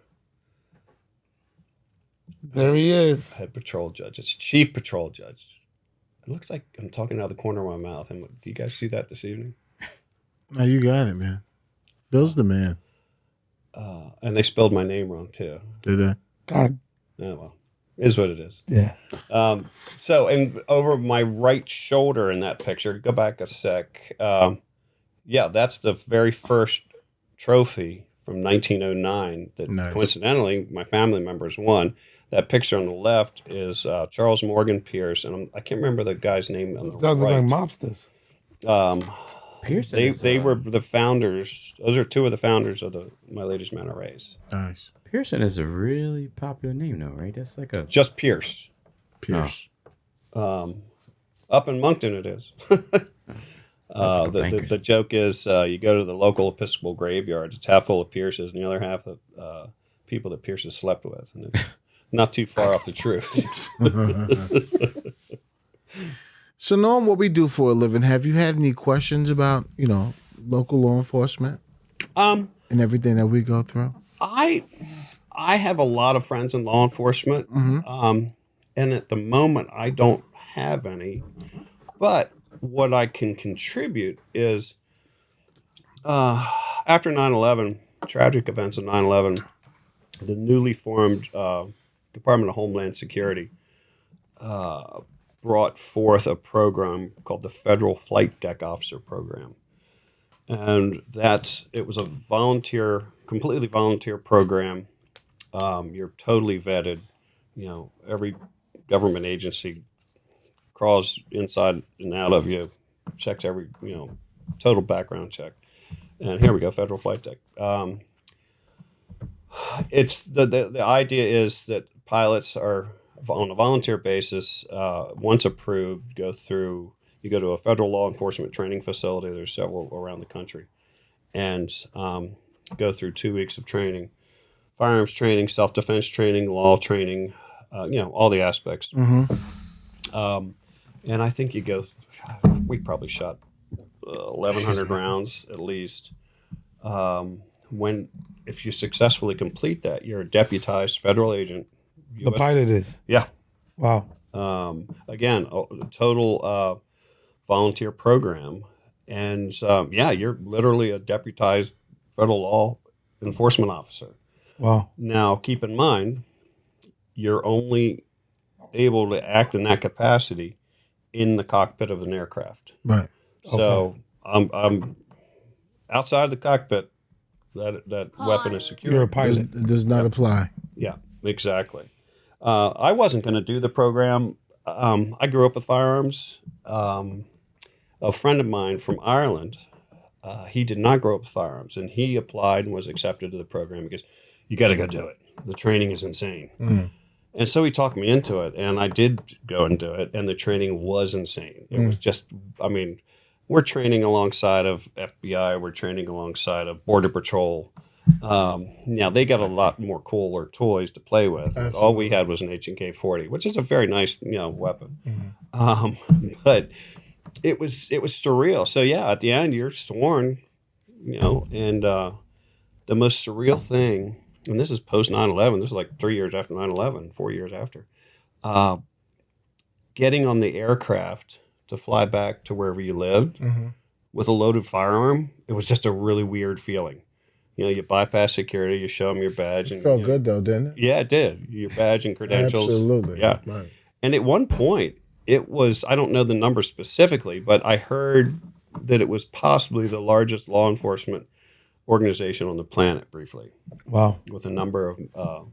There he is. Head patrol judge. It's chief patrol judge. It looks like I'm talking out of the corner of my mouth. Do you guys see that this evening? No, you got it, man. Bill's the man. And they spelled my name wrong, too. Did they? God. Oh, well. Is what it is. Yeah. So, and over my right shoulder in that picture, go back a sec. That's the very first trophy from 1909 that coincidentally my family members won. That picture on the left is Charles Morgan Pierce, and I can't remember the guy's name on the Those right. are like mobsters. Pearson. They were the founders. Those are two of the founders of the My Lady's Manor race. Nice. Pearson is a really popular name, though, right? That's like a Just Pierce. Pierce. Up in Moncton, it is. The joke is you go to the local Episcopal graveyard. It's half full of Pierces, and the other half of people that Pierces slept with. And it's not too far off the truth. So, knowing what we do for a living, have you had any questions about, local law enforcement and everything that we go through? I have a lot of friends in law enforcement, and at the moment I don't have any. But what I can contribute is after 9/11, tragic events of 9/11, the newly formed Department of Homeland Security brought forth a program called the Federal Flight Deck Officer Program. And it was a completely volunteer program. You're totally vetted. Every government agency crawls inside and out of you, checks every, total background check. And here we go, Federal Flight Deck. It's the idea is that pilots are on a volunteer basis. Once approved, you go to a federal law enforcement training facility. There's several around the country, and go through 2 weeks of training, firearms training, self-defense training, law training, all the aspects. And I think we probably shot 1,100 rounds at least. If you successfully complete that, you're a deputized federal agent. The pilot is. Yeah. Wow. Again, a total volunteer program. And you're literally a deputized federal law enforcement officer. Wow. Now, keep in mind, you're only able to act in that capacity in the cockpit of an aircraft. Right. So I'm outside the cockpit. That weapon is secure. You're a pilot. Does not apply. Yeah, exactly. I wasn't going to do the program. I grew up with firearms. A friend of mine from Ireland, he did not grow up with firearms, and he applied and was accepted to the program because you got to go do it. The training is insane. And so he talked me into it, and I did go and do it, and the training was insane. It was just, we're training alongside of FBI, we're training alongside of Border Patrol. Now, they got a lot more cooler toys to play with. Absolutely. All we had was an H&K-40, which is a very nice, weapon. But it was surreal. So, at the end, you're sworn, and the most surreal thing, and this is post 9/11. This is like 3 years after 9/11, 4 years after. Getting on the aircraft to fly back to wherever you lived with a loaded firearm, it was just a really weird feeling. You bypass security, you show them your badge. It and felt good, though, didn't it? Yeah, it did. Your badge and credentials. Absolutely. Yeah. Right. And at one point, it was, I don't know the number specifically, but I heard that it was possibly the largest law enforcement organization on the planet briefly. Wow. With a number of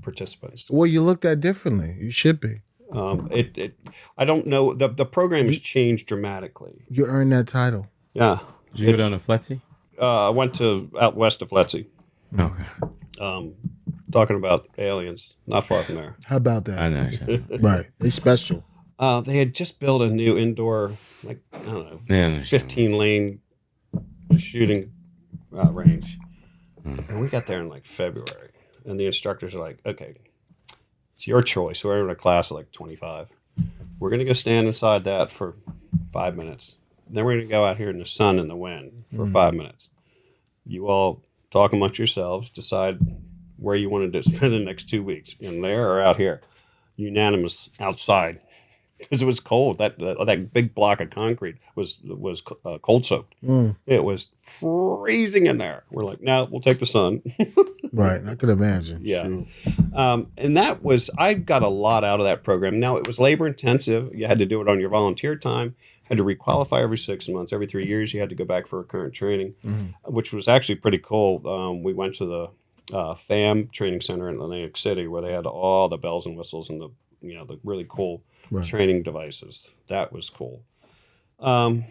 participants. Well, you looked at differently. You should be. I don't know. The program has changed dramatically. You earned that title. Yeah. Did you go down to Fletzy? I went to out west of Fletzy. Okay. Talking about aliens, not far from there. How about that? I know. Right. They special. They had just built a new indoor, 15 lane shooting range. And we got there in February. And the instructors are like, okay, it's your choice. We're in a class of 25. We're going to go stand inside that for 5 minutes. Then we're going to go out here in the sun and the wind for 5 minutes. You all talk amongst yourselves, decide where you want to spend the next 2 weeks, in there or out here. Unanimous outside. Because it was cold. That big block of concrete was cold soaked. It was freezing in there. We're like, no, we'll take the sun. Right. I could imagine. Yeah. Shoot. And I got a lot out of that program. Now, it was labor intensive. You had to do it on your volunteer time. Had to requalify every 6 months. Every 3 years, you had to go back for recurrent training, which was actually pretty cool. We went to the FAM training center in Atlantic City, where they had all the bells and whistles and the really cool training devices. That was cool. I'm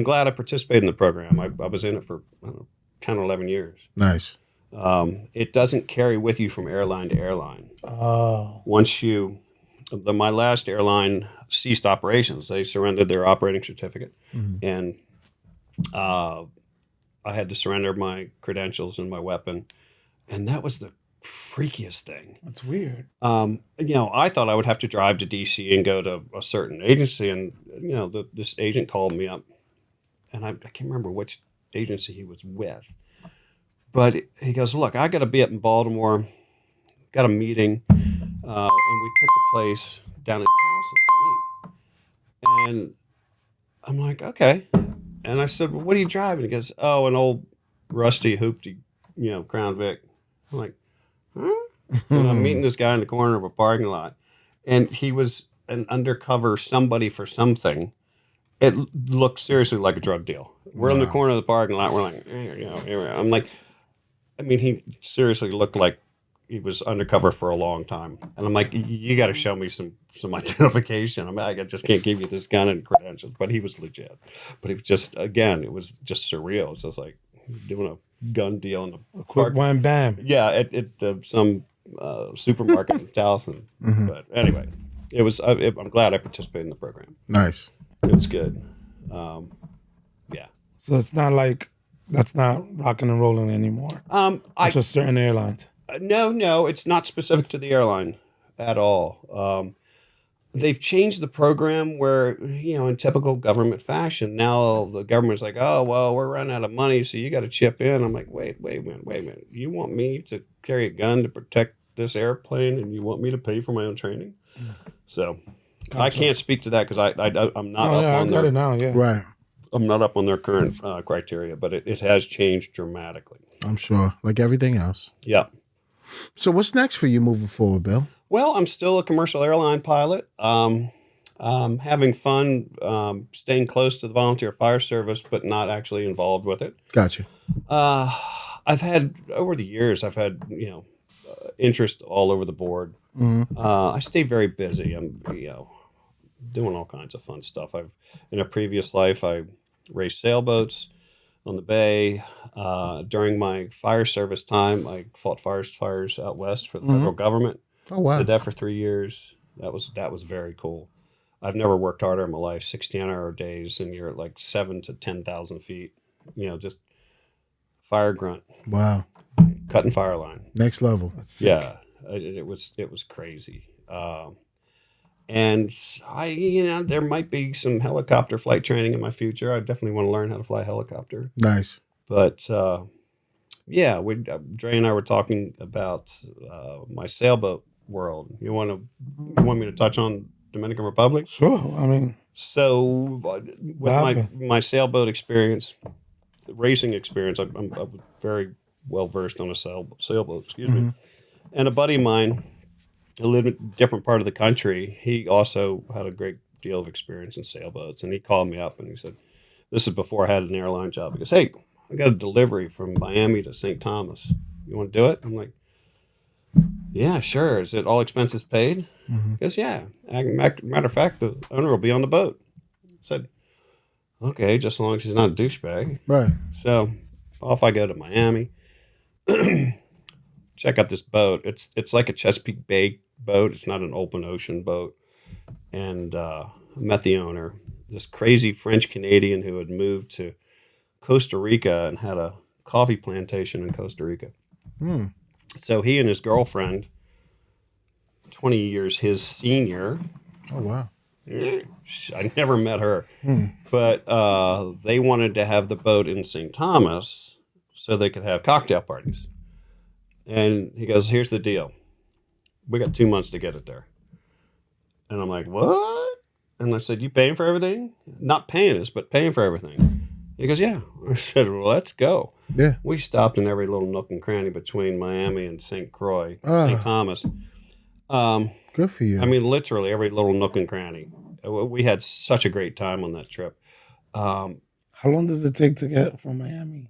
glad I participated in the program. I was in it for 10 or 11 years. Nice. It doesn't carry with you from airline to airline. Oh. Once my last airline ceased operations, they surrendered their operating certificate, and I had to surrender my credentials and my weapon, and that was the freakiest thing. That's weird. I thought I would have to drive to DC and go to a certain agency, and this agent called me up, and I can't remember which agency he was with, but he goes, "Look, I got to be up in Baltimore, got a meeting, and we picked a place down in Towson to meet." And I'm like, "Okay," and I said, "Well, what are you driving?" He goes, "Oh, an old rusty hoopty, Crown Vic." I'm like, huh? And I'm meeting this guy in the corner of a parking lot, and he was an undercover somebody for something. It looked seriously like a drug deal. We're in the corner of the parking lot. We're like, here we are. I'm like, he seriously looked like he was undercover for a long time. And I'm like, you got to show me some identification. I just can't give you this gun and credentials. But he was legit. But it was just, again, it was just surreal. It's just like doing a gun deal in the Quick wham bam. Yeah, at some supermarket in Towson. But anyway, it was. I'm glad I participated in the program. Nice. It was good. Yeah. So it's not like That's not rocking and rolling anymore. I Just certain airlines. no, it's not specific to the airline at all. They've changed the program where, in typical government fashion, now the government's like, oh, well, we're running out of money, so you got to chip in. I'm like, wait a minute. You want me to carry a gun to protect this airplane, and you want me to pay for my own training? So Gotcha. I can't speak to that because I'm not Oh, up yeah, I on got their it now, yeah. Right. I'm not up on their current criteria, but it has changed dramatically. I'm sure. Like everything else. Yeah. So what's next for you moving forward, Bill? Well, I'm still a commercial airline pilot. Having fun, staying close to the volunteer fire service, but not actually involved with it. Gotcha. I've had over the years, interest all over the board. I stay very busy. I'm, doing all kinds of fun stuff. In a previous life, I raced sailboats on the bay. During my fire service time, I fought fires out west for the federal government. Oh, wow. Did that for 3 years. That was very cool. I've never worked harder in my life. 16-hour days, and you're at like 7,000 to 10,000 feet. Just fire grunt, Wow. cutting fire line. Next level. Yeah, it was crazy. And there might be some helicopter flight training in my future. I definitely want to learn how to fly a helicopter. Nice. But Dre and I were talking about my sailboat world. You want me to touch on Dominican Republic? Sure. I mean, So with my sailboat experience, racing experience, I'm very well versed on a sailboat. Excuse me. And a buddy of mine who lived in a different part of the country, he also had a great deal of experience in sailboats. And he called me up and he said, this is before I had an airline job. He goes, hey, I got a delivery from Miami to St. Thomas. You want to do it? I'm like, yeah, sure. Is it all expenses paid? He goes, yeah. Matter of fact, the owner will be on the boat. I said, okay, just as long as he's not a douchebag. Right. So off I go to Miami. Check out this boat. It's like a Chesapeake Bay boat. It's not an open ocean boat. And I met the owner, this crazy French Canadian who had moved to Costa Rica and had a coffee plantation in Costa Rica. So he and his girlfriend, 20 years his senior. Oh, wow. I never met her, but they wanted to have the boat in St. Thomas so they could have cocktail parties. And he goes, here's the deal. We got 2 months to get it there. And I'm like, what? And I said, you paying for everything? Not paying us, but paying for everything. He goes, yeah. I said, well, let's go. Yeah. We stopped in every little nook and cranny between Miami and St. Croix, St. Thomas. Good for you. I mean, literally every little nook and cranny. We had such a great time on that trip. how long does it take to get from Miami?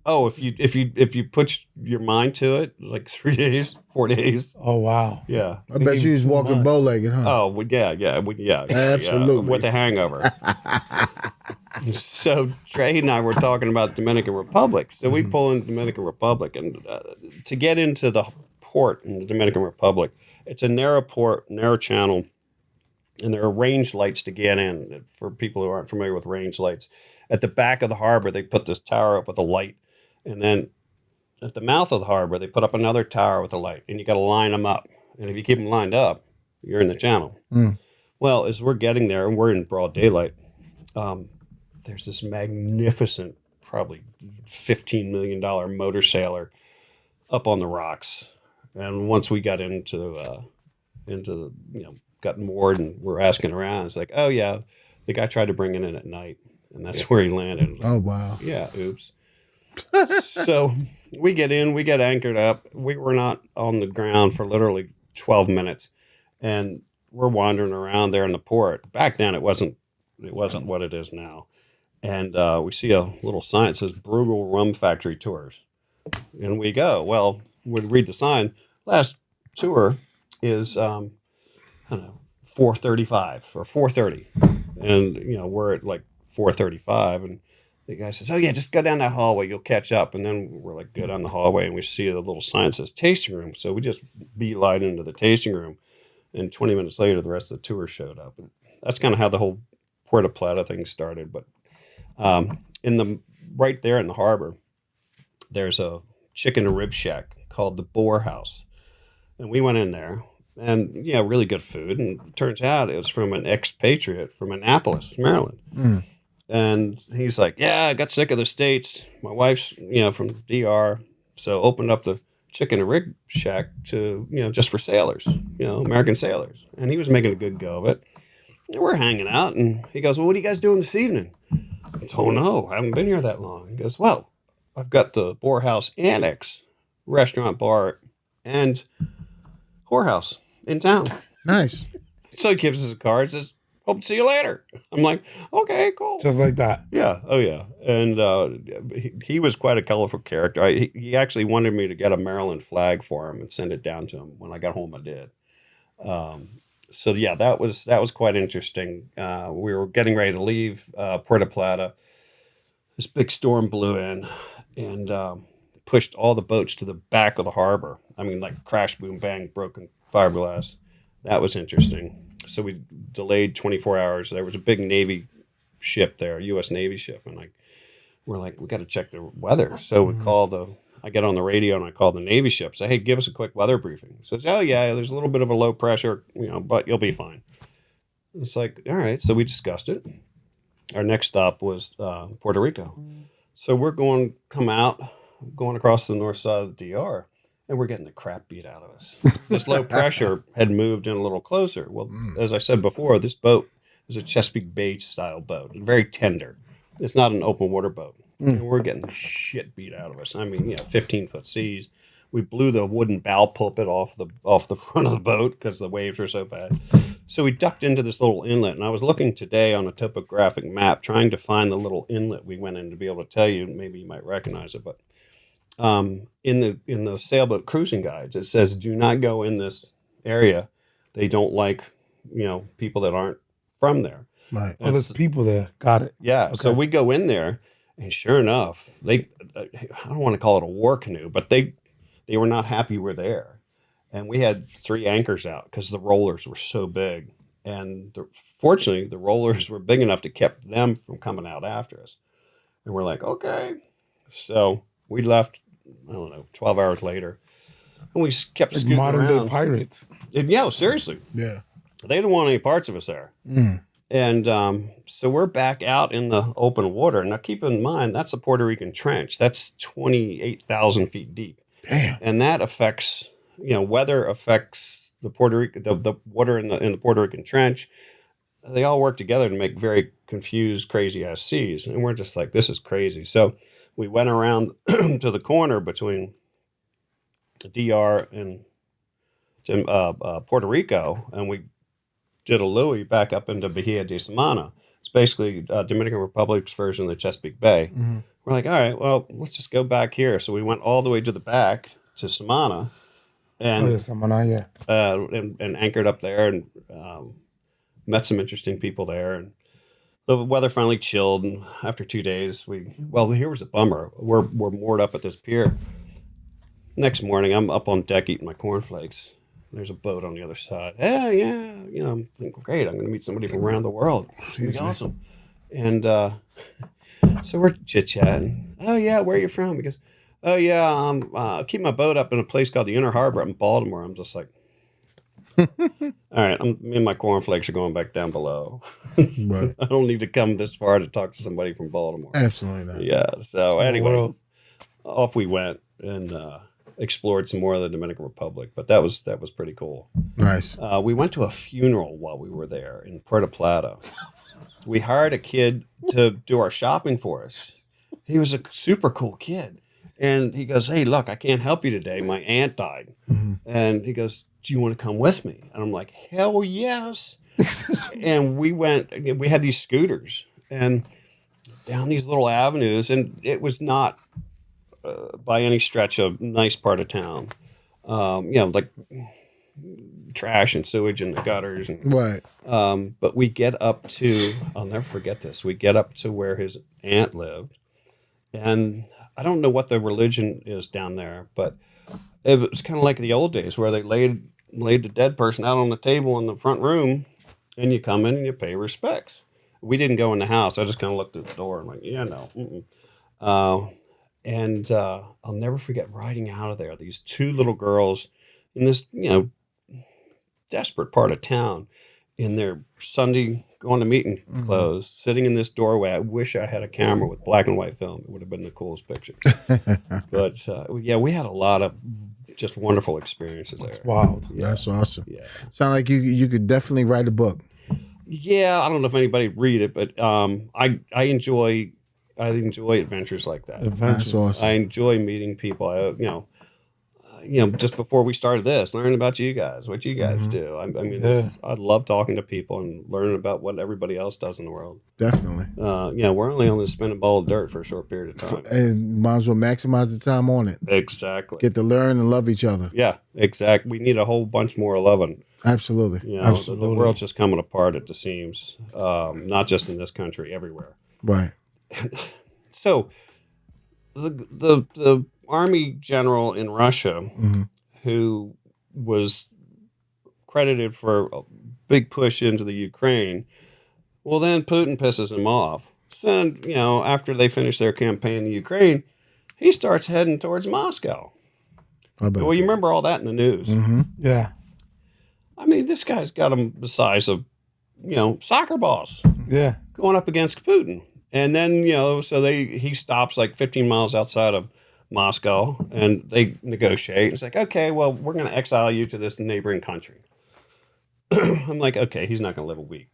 Oh, if you put your mind to it, like 3 days, 4 days. Oh, wow. Yeah. I bet you was walking bow-legged, huh? Oh, well, yeah. Absolutely. With a hangover. So Trey and I were talking about Dominican Republic. So we pull in Dominican Republic, and to get into the port in the Dominican Republic, it's a narrow port, narrow channel, and there are range lights to get in. For people who aren't familiar with range lights, at the back of the harbor, they put this tower up with a light. And then at the mouth of the harbor, they put up another tower with a light, and you got to line them up. And if you keep them lined up, you're in the channel. Well, as we're getting there, and we're in broad daylight, there's this magnificent, probably $15 million motor sailor up on the rocks. And once we got into the, got moored and we're asking around, it's like, oh yeah, the guy tried to bring it in at night, and that's where he landed. Oh, wow. Yeah, oops. So we get in, we get anchored up. We were not on the ground for literally 12 minutes, and we're wandering around there in the port. Back then, it wasn't what it is now. And we see a little sign that says Bruegel Rum Factory Tours. And we go. Well, we read the sign. Last tour is, 4:35 or 4:30. And, we're at like 4:35. And the guy says, oh, yeah, just go down that hallway. You'll catch up. And then we're like, go down the hallway, and we see a little sign that says tasting room. So we just beeline into the tasting room. And 20 minutes later, the rest of the tour showed up. And that's kind of how the whole Puerto Plata thing started. But in the right there in the harbor, there's a chicken and rib shack called the Boar House. And we went in there and, really good food. And it turns out it was from an expatriate from Annapolis, Maryland. Mm. And he's like, yeah, I got sick of the States. My wife's, from DR. So opened up the chicken and rib shack to, just for sailors, American sailors. And he was making a good go of it. And we're hanging out. And he goes, well, what are you guys doing this evening? I don't know. I haven't been here that long. He goes, well, I've got the Boar House Annex restaurant, bar, and whorehouse in town. Nice. So he gives us a card, says, hope to see you later. I'm like, okay, cool. Just like that. Yeah. Oh, yeah. And he was quite a colorful character. He actually wanted me to get a Maryland flag for him and send it down to him. When I got home, I did. So, yeah, that was quite interesting. We were getting ready to leave Puerto Plata. This big storm blew in and pushed all the boats to the back of the harbor. I mean, like crash, boom, bang, broken fiberglass. That was interesting. So we delayed 24 hours. There was a big Navy ship there, U.S. Navy ship. And we're like, we got to check the weather. So we I get on the radio and I call the Navy ship. Say, hey, give us a quick weather briefing. So it's, oh, yeah, there's a little bit of a low pressure, but you'll be fine. It's like, all right. So we discussed it. Our next stop was Puerto Rico. So we're going across the north side of the DR. And we're getting the crap beat out of us. This low pressure had moved in a little closer. Well, as I said before, this boat is a Chesapeake Bay style boat, very tender. It's not an open water boat. And we're getting the shit beat out of us. I mean, 15-foot seas. We blew the wooden bow pulpit off the front of the boat because the waves were so bad. So we ducked into this little inlet. And I was looking today on a topographic map, trying to find the little inlet we went in to be able to tell you. Maybe you might recognize it, but in the sailboat cruising guides, it says do not go in this area. They don't like people that aren't from there. Right. Oh, there's people there. Got it. Yeah. Okay. So we go in there, and sure enough, I don't want to call it a war canoe, but they were not happy we're there, and we had 3 anchors out because the rollers were so big, and fortunately the rollers were big enough to keep them from coming out after us, and we're like, okay, so we left. I don't know, 12 hours later. And we kept Like scooting modern around. day pirates. And, seriously. Yeah. They didn't want any parts of us there. Mm. And so we're back out in the open water. Now, keep in mind, that's a Puerto Rican trench. That's 28,000 feet deep. Damn. And that affects, weather affects the Puerto Rican, the water in the Puerto Rican trench. They all work together to make very confused, crazy-ass seas. And we're just like, this is crazy. So we went around to the corner between DR and Puerto Rico, and we did a Louis back up into Bahia de Samana. It's basically Dominican Republic's version of the Chesapeake Bay. Mm-hmm. We're like, all right, well, let's just go back here. So we went all the way to the back to Samana, and Samana, yeah. And anchored up there and met some interesting people there. And the weather finally chilled, and after 2 days, here was a bummer. We're moored up at this pier. Next morning, I'm up on deck eating my cornflakes. There's a boat on the other side. Yeah. I'm thinking, great, I'm going to meet somebody from around the world. It's going to be awesome. And so we're chit-chatting. Oh, yeah, where are you from? He goes, oh, yeah, I keep my boat up in a place called the Inner Harbor up in Baltimore. I'm just like, all right, me and my cornflakes are going back down below. Right. I don't need to come this far to talk to somebody from Baltimore. Absolutely not. Yeah. So anyway, world. off we went and explored some more of the Dominican Republic. But that was pretty cool. Nice. We went to a funeral while we were there in Puerto Plata. We hired a kid to do our shopping for us. He was a super cool kid. And he goes, hey, look, I can't help you today. My aunt died. Mm-hmm. And he goes, do you want to come with me? And I'm like, hell yes. And we had these scooters and down these little avenues. And it was not by any stretch a nice part of town. Like trash and sewage in the gutters. And, Right. but we get up to, I'll never forget this. We get up to where his aunt lived. And I don't know what the religion is down there, but it was kind of like the old days where they laid the dead person out on the table in the front room, and you come in and you pay respects. We didn't go in the house. I just kind of looked at the door and like, yeah, no. And I'll never forget riding out of there. These two little girls in this, desperate part of town in their Sunday going to meeting clothes, sitting in this doorway. I wish I had a camera with black and white film. It would have been the coolest picture. But we had a lot of just wonderful experiences there. It's wild. Yeah. That's awesome. Yeah. Sound like you could definitely write a book. Yeah, I don't know if anybody read it, but I enjoy adventures like that. That's awesome. I enjoy meeting people. Just before we started this, learning about you guys, what you guys do. I mean, I love talking to people and learning about what everybody else does in the world. Definitely. We're only on this spinning ball of dirt for a short period of time. And might as well maximize the time on it. Exactly. Get to learn and love each other. Yeah, exactly. We need a whole bunch more loving. Absolutely. The world's just coming apart at the seams, not just in this country, everywhere. Right. So the army general in Russia who was credited for a big push into the Ukraine, well, then Putin pisses him off. So, after they finish their campaign in the Ukraine, he starts heading towards Moscow. Well, you remember all that in the news. Yeah. I mean, this guy's got him the size of, soccer balls. Yeah. Going up against Putin. And then, he stops like 15 miles outside of Moscow and they negotiate. It's like, okay, well, we're going to exile you to this neighboring country. I'm like, okay, he's not going to live a week.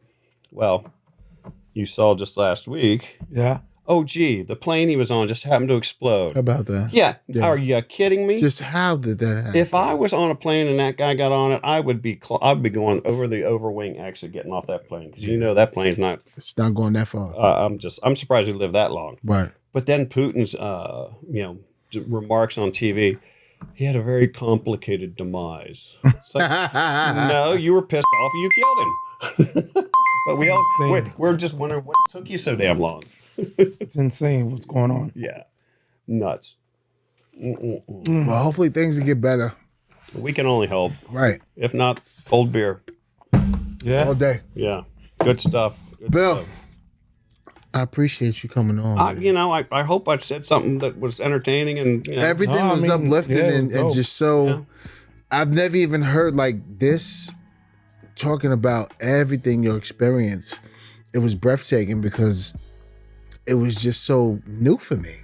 Well, you saw just last week. Yeah. Oh, gee, the plane he was on just happened to explode. How about that? Yeah. Are you kidding me? Just how did that happen? If I was on a plane and that guy got on it, I'd be going over the overwing exit, getting off that plane because that plane's not. It's not going that far. I'm surprised he lived that long. Right. But then Putin's remarks on TV, he had a very complicated demise. It's like, no, you were pissed off. You killed him. But we're just wondering what took you so damn long. It's insane what's going on. Yeah, nuts. Well, hopefully things will get better. We can only hope. Right. If not, cold beer. Yeah. All day. Yeah, good stuff. Bill, I appreciate you coming on. I hope I said something that was entertaining and everything was uplifting and just so. Yeah. I've never even heard like this talking about everything your experience. It was breathtaking because it was just so new for me.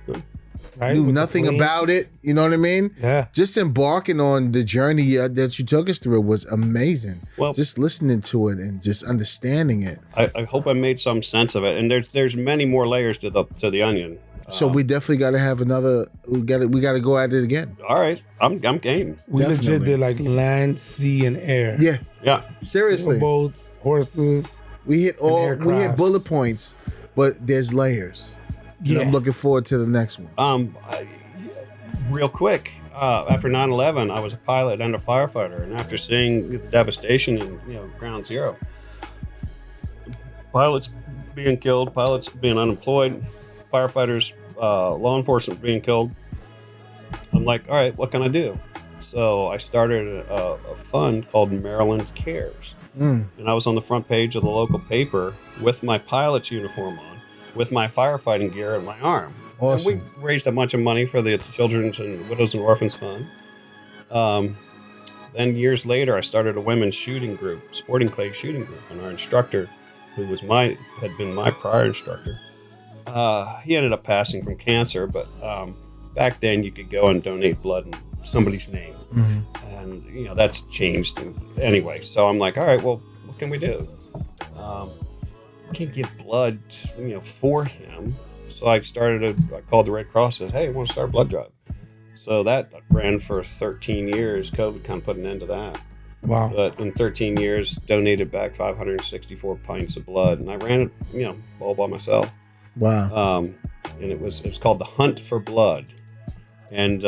Right? Knew nothing about it. You know what I mean? Yeah. Just embarking on the journey that you took us through was amazing. Well, just listening to it and just understanding it. I hope I made some sense of it. And there's many more layers to the onion. So we definitely got to have another. We got to go at it again. All right, I'm game. We legit did like land, sea, and air. Yeah. Seriously. Boats, horses. We hit bullet points, but there's layers. Yeah. I'm looking forward to the next one. Real quick, after 9/11, I was a pilot and a firefighter, and after seeing the devastation in Ground Zero, pilots being killed, pilots being unemployed, firefighters, law enforcement being killed, I'm like, all right, what can I do? So I started a fund called Maryland Cares, and I was on the front page of the local paper with my pilot's uniform on, with my firefighting gear and my arm. Awesome. And we raised a bunch of money for the Children's and Widows and Orphans Fund. Then years later, I started a women's shooting group, sporting clay shooting group, and our instructor, who had been my prior instructor, he ended up passing from cancer. But back then, you could go and donate blood in somebody's name, and that's changed anyway. So I'm like, all right, well, what can we do? Can't give blood, for him. So I called the Red Cross and said, hey, I want to start a blood drive. So that ran for 13 years. COVID kind of put an end to that. Wow. But in 13 years, donated back 564 pints of blood. And I ran it, all by myself. Wow. And it was called the Hunt for Blood. And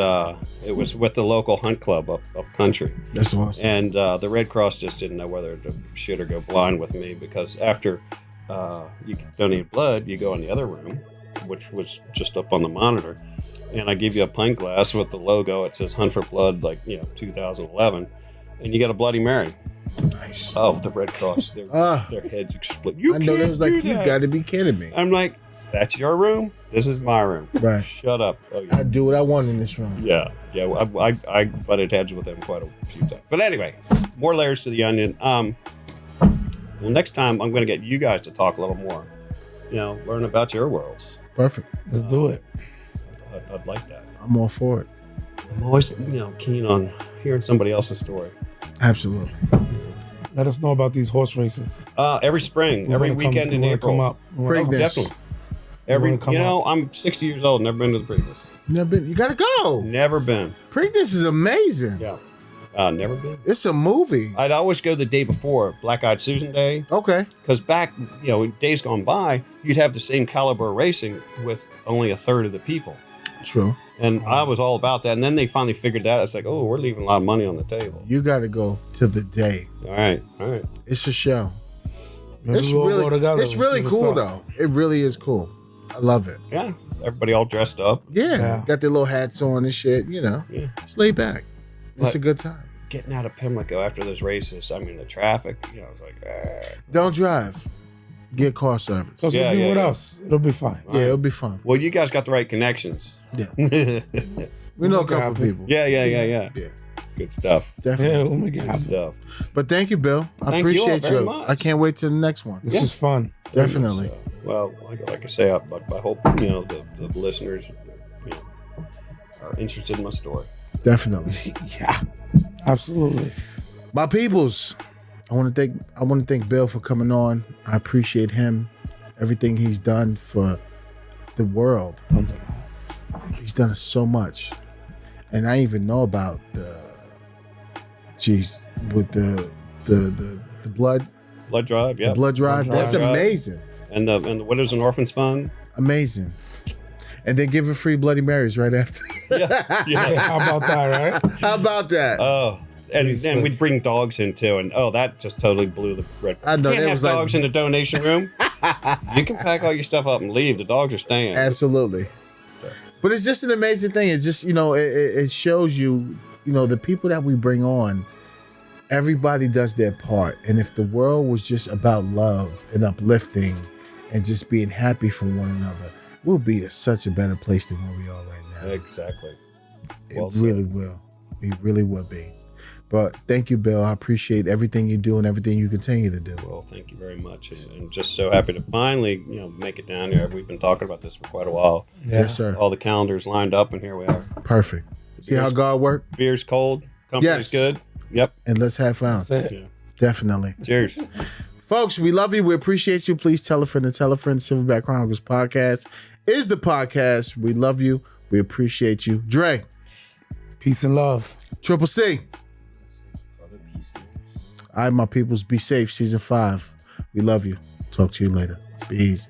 it was with the local hunt club up country. That's awesome. And the Red Cross just didn't know whether to shit or go blind with me, because after you donate blood, you go in the other room, which was just up on the monitor, and I give you a pint glass with the logo. It says Hunt for Blood, 2011, and you get a Bloody Mary. Nice. Oh, the Red Cross, their heads explode. I know they was like, you got to be kidding me. I'm like, That's your room. This is my room. Right. Shut up. Oh, yeah. I do what I want in this room. Yeah. I butted heads with him quite a few times. But anyway, more layers to the onion. Well, next time I'm going to get you guys to talk a little more. Learn about your worlds. Perfect. Let's do it. I'd like that. I'm all for it. I'm always, keen on hearing somebody else's story. Absolutely. Let us know about these horse races. Every spring, every weekend in April. Come up. Preakness. Definitely. I'm 60 years old. Never been to the Preakness. Never been. You gotta go. Never been. Preakness is amazing. Yeah. Never been. It's a movie. I'd always go the day before, Black Eyed Susan Day. Okay. Because back, days gone by, you'd have the same caliber of racing with only a third of the people. True. And I was all about that. And then they finally figured that. It's like, oh, we're leaving a lot of money on the table. You gotta go to the day. All right. It's a show. Maybe It's we'll really, go together. it's really cool though. It really is cool. I love it. Yeah. Everybody all dressed up. Yeah. Got their little hats on and shit. Yeah. Just lay back. It's But- a good time. Getting out of Pimlico after those races, the traffic, I was like, Don't drive. Get car service. Because Yeah, we'll be yeah, with yeah. us. It'll be fine. Yeah, it'll be fun. Well, you guys got the right connections. Yeah. yeah. We know a Make it couple happen. people. Yeah. Good stuff. Definitely. Yeah, we'll make it Good happen. stuff. But thank you, Bill. I Thank you all appreciate very you. much. I can't wait to the next one. This is fun. Definitely. So, well, like I say, I hope the listeners are interested in my story. Definitely. Yeah, absolutely. My peoples, I want to thank Bill for coming on. I appreciate him, everything he's done for the world. Tons of that. He's done so much, and I even know about with the blood Drive, yeah. the blood drive. Blood That's drive. amazing, And the Widows and Orphans Fund. amazing. And then give it free Bloody Marys right after. Hey, how about that, right? How about that? Oh, and Pretty then sick. we'd bring dogs in too, and that just totally blew the red. I know, You can't that have was like- dogs in the donation room. You can pack all your stuff up and leave. The dogs are staying. Absolutely. But it's just an amazing thing. It just, it shows you, the people that we bring on, everybody does their part. And if the world was just about love and uplifting and just being happy for one another, we'll be such a better place than where we are right now. Exactly. It Well said. really will. It really will be. But thank you, Bill. I appreciate everything you do and everything you continue to do. Well, thank you very much, and just so happy to finally, make it down here. We've been talking about this for quite a while. Yeah. Yes, sir. All the calendars lined up, and here we are. Perfect. See how God worked? Beer's cold. Company's Yes. good. Yep. And let's have fun. That's it. Yeah. Definitely. Cheers. Folks, we love you. We appreciate you. Please tell a friend and tell a friend. Silverback Chronicles Podcast is the podcast. We love you. We appreciate you. Dre, Peace and love. Triple C. All right, my peoples, be safe. Season 5. We love you. Talk to you later. Be easy.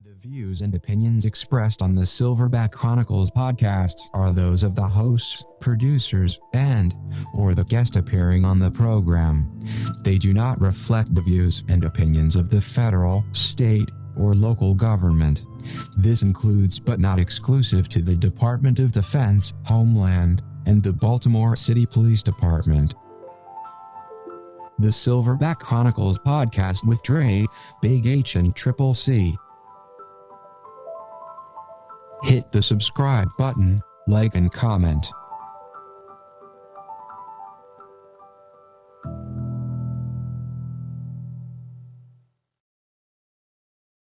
The views and opinions expressed on the Silverback Chronicles podcasts are those of the hosts, producers, or the guest appearing on the program. They do not reflect the views and opinions of the federal, state, or local government. This includes but not exclusive to the Department of Defense, Homeland, and the Baltimore City Police Department. The Silverback Chronicles Podcast with Dre, Big H, and Triple C. Hit the subscribe button, like and comment.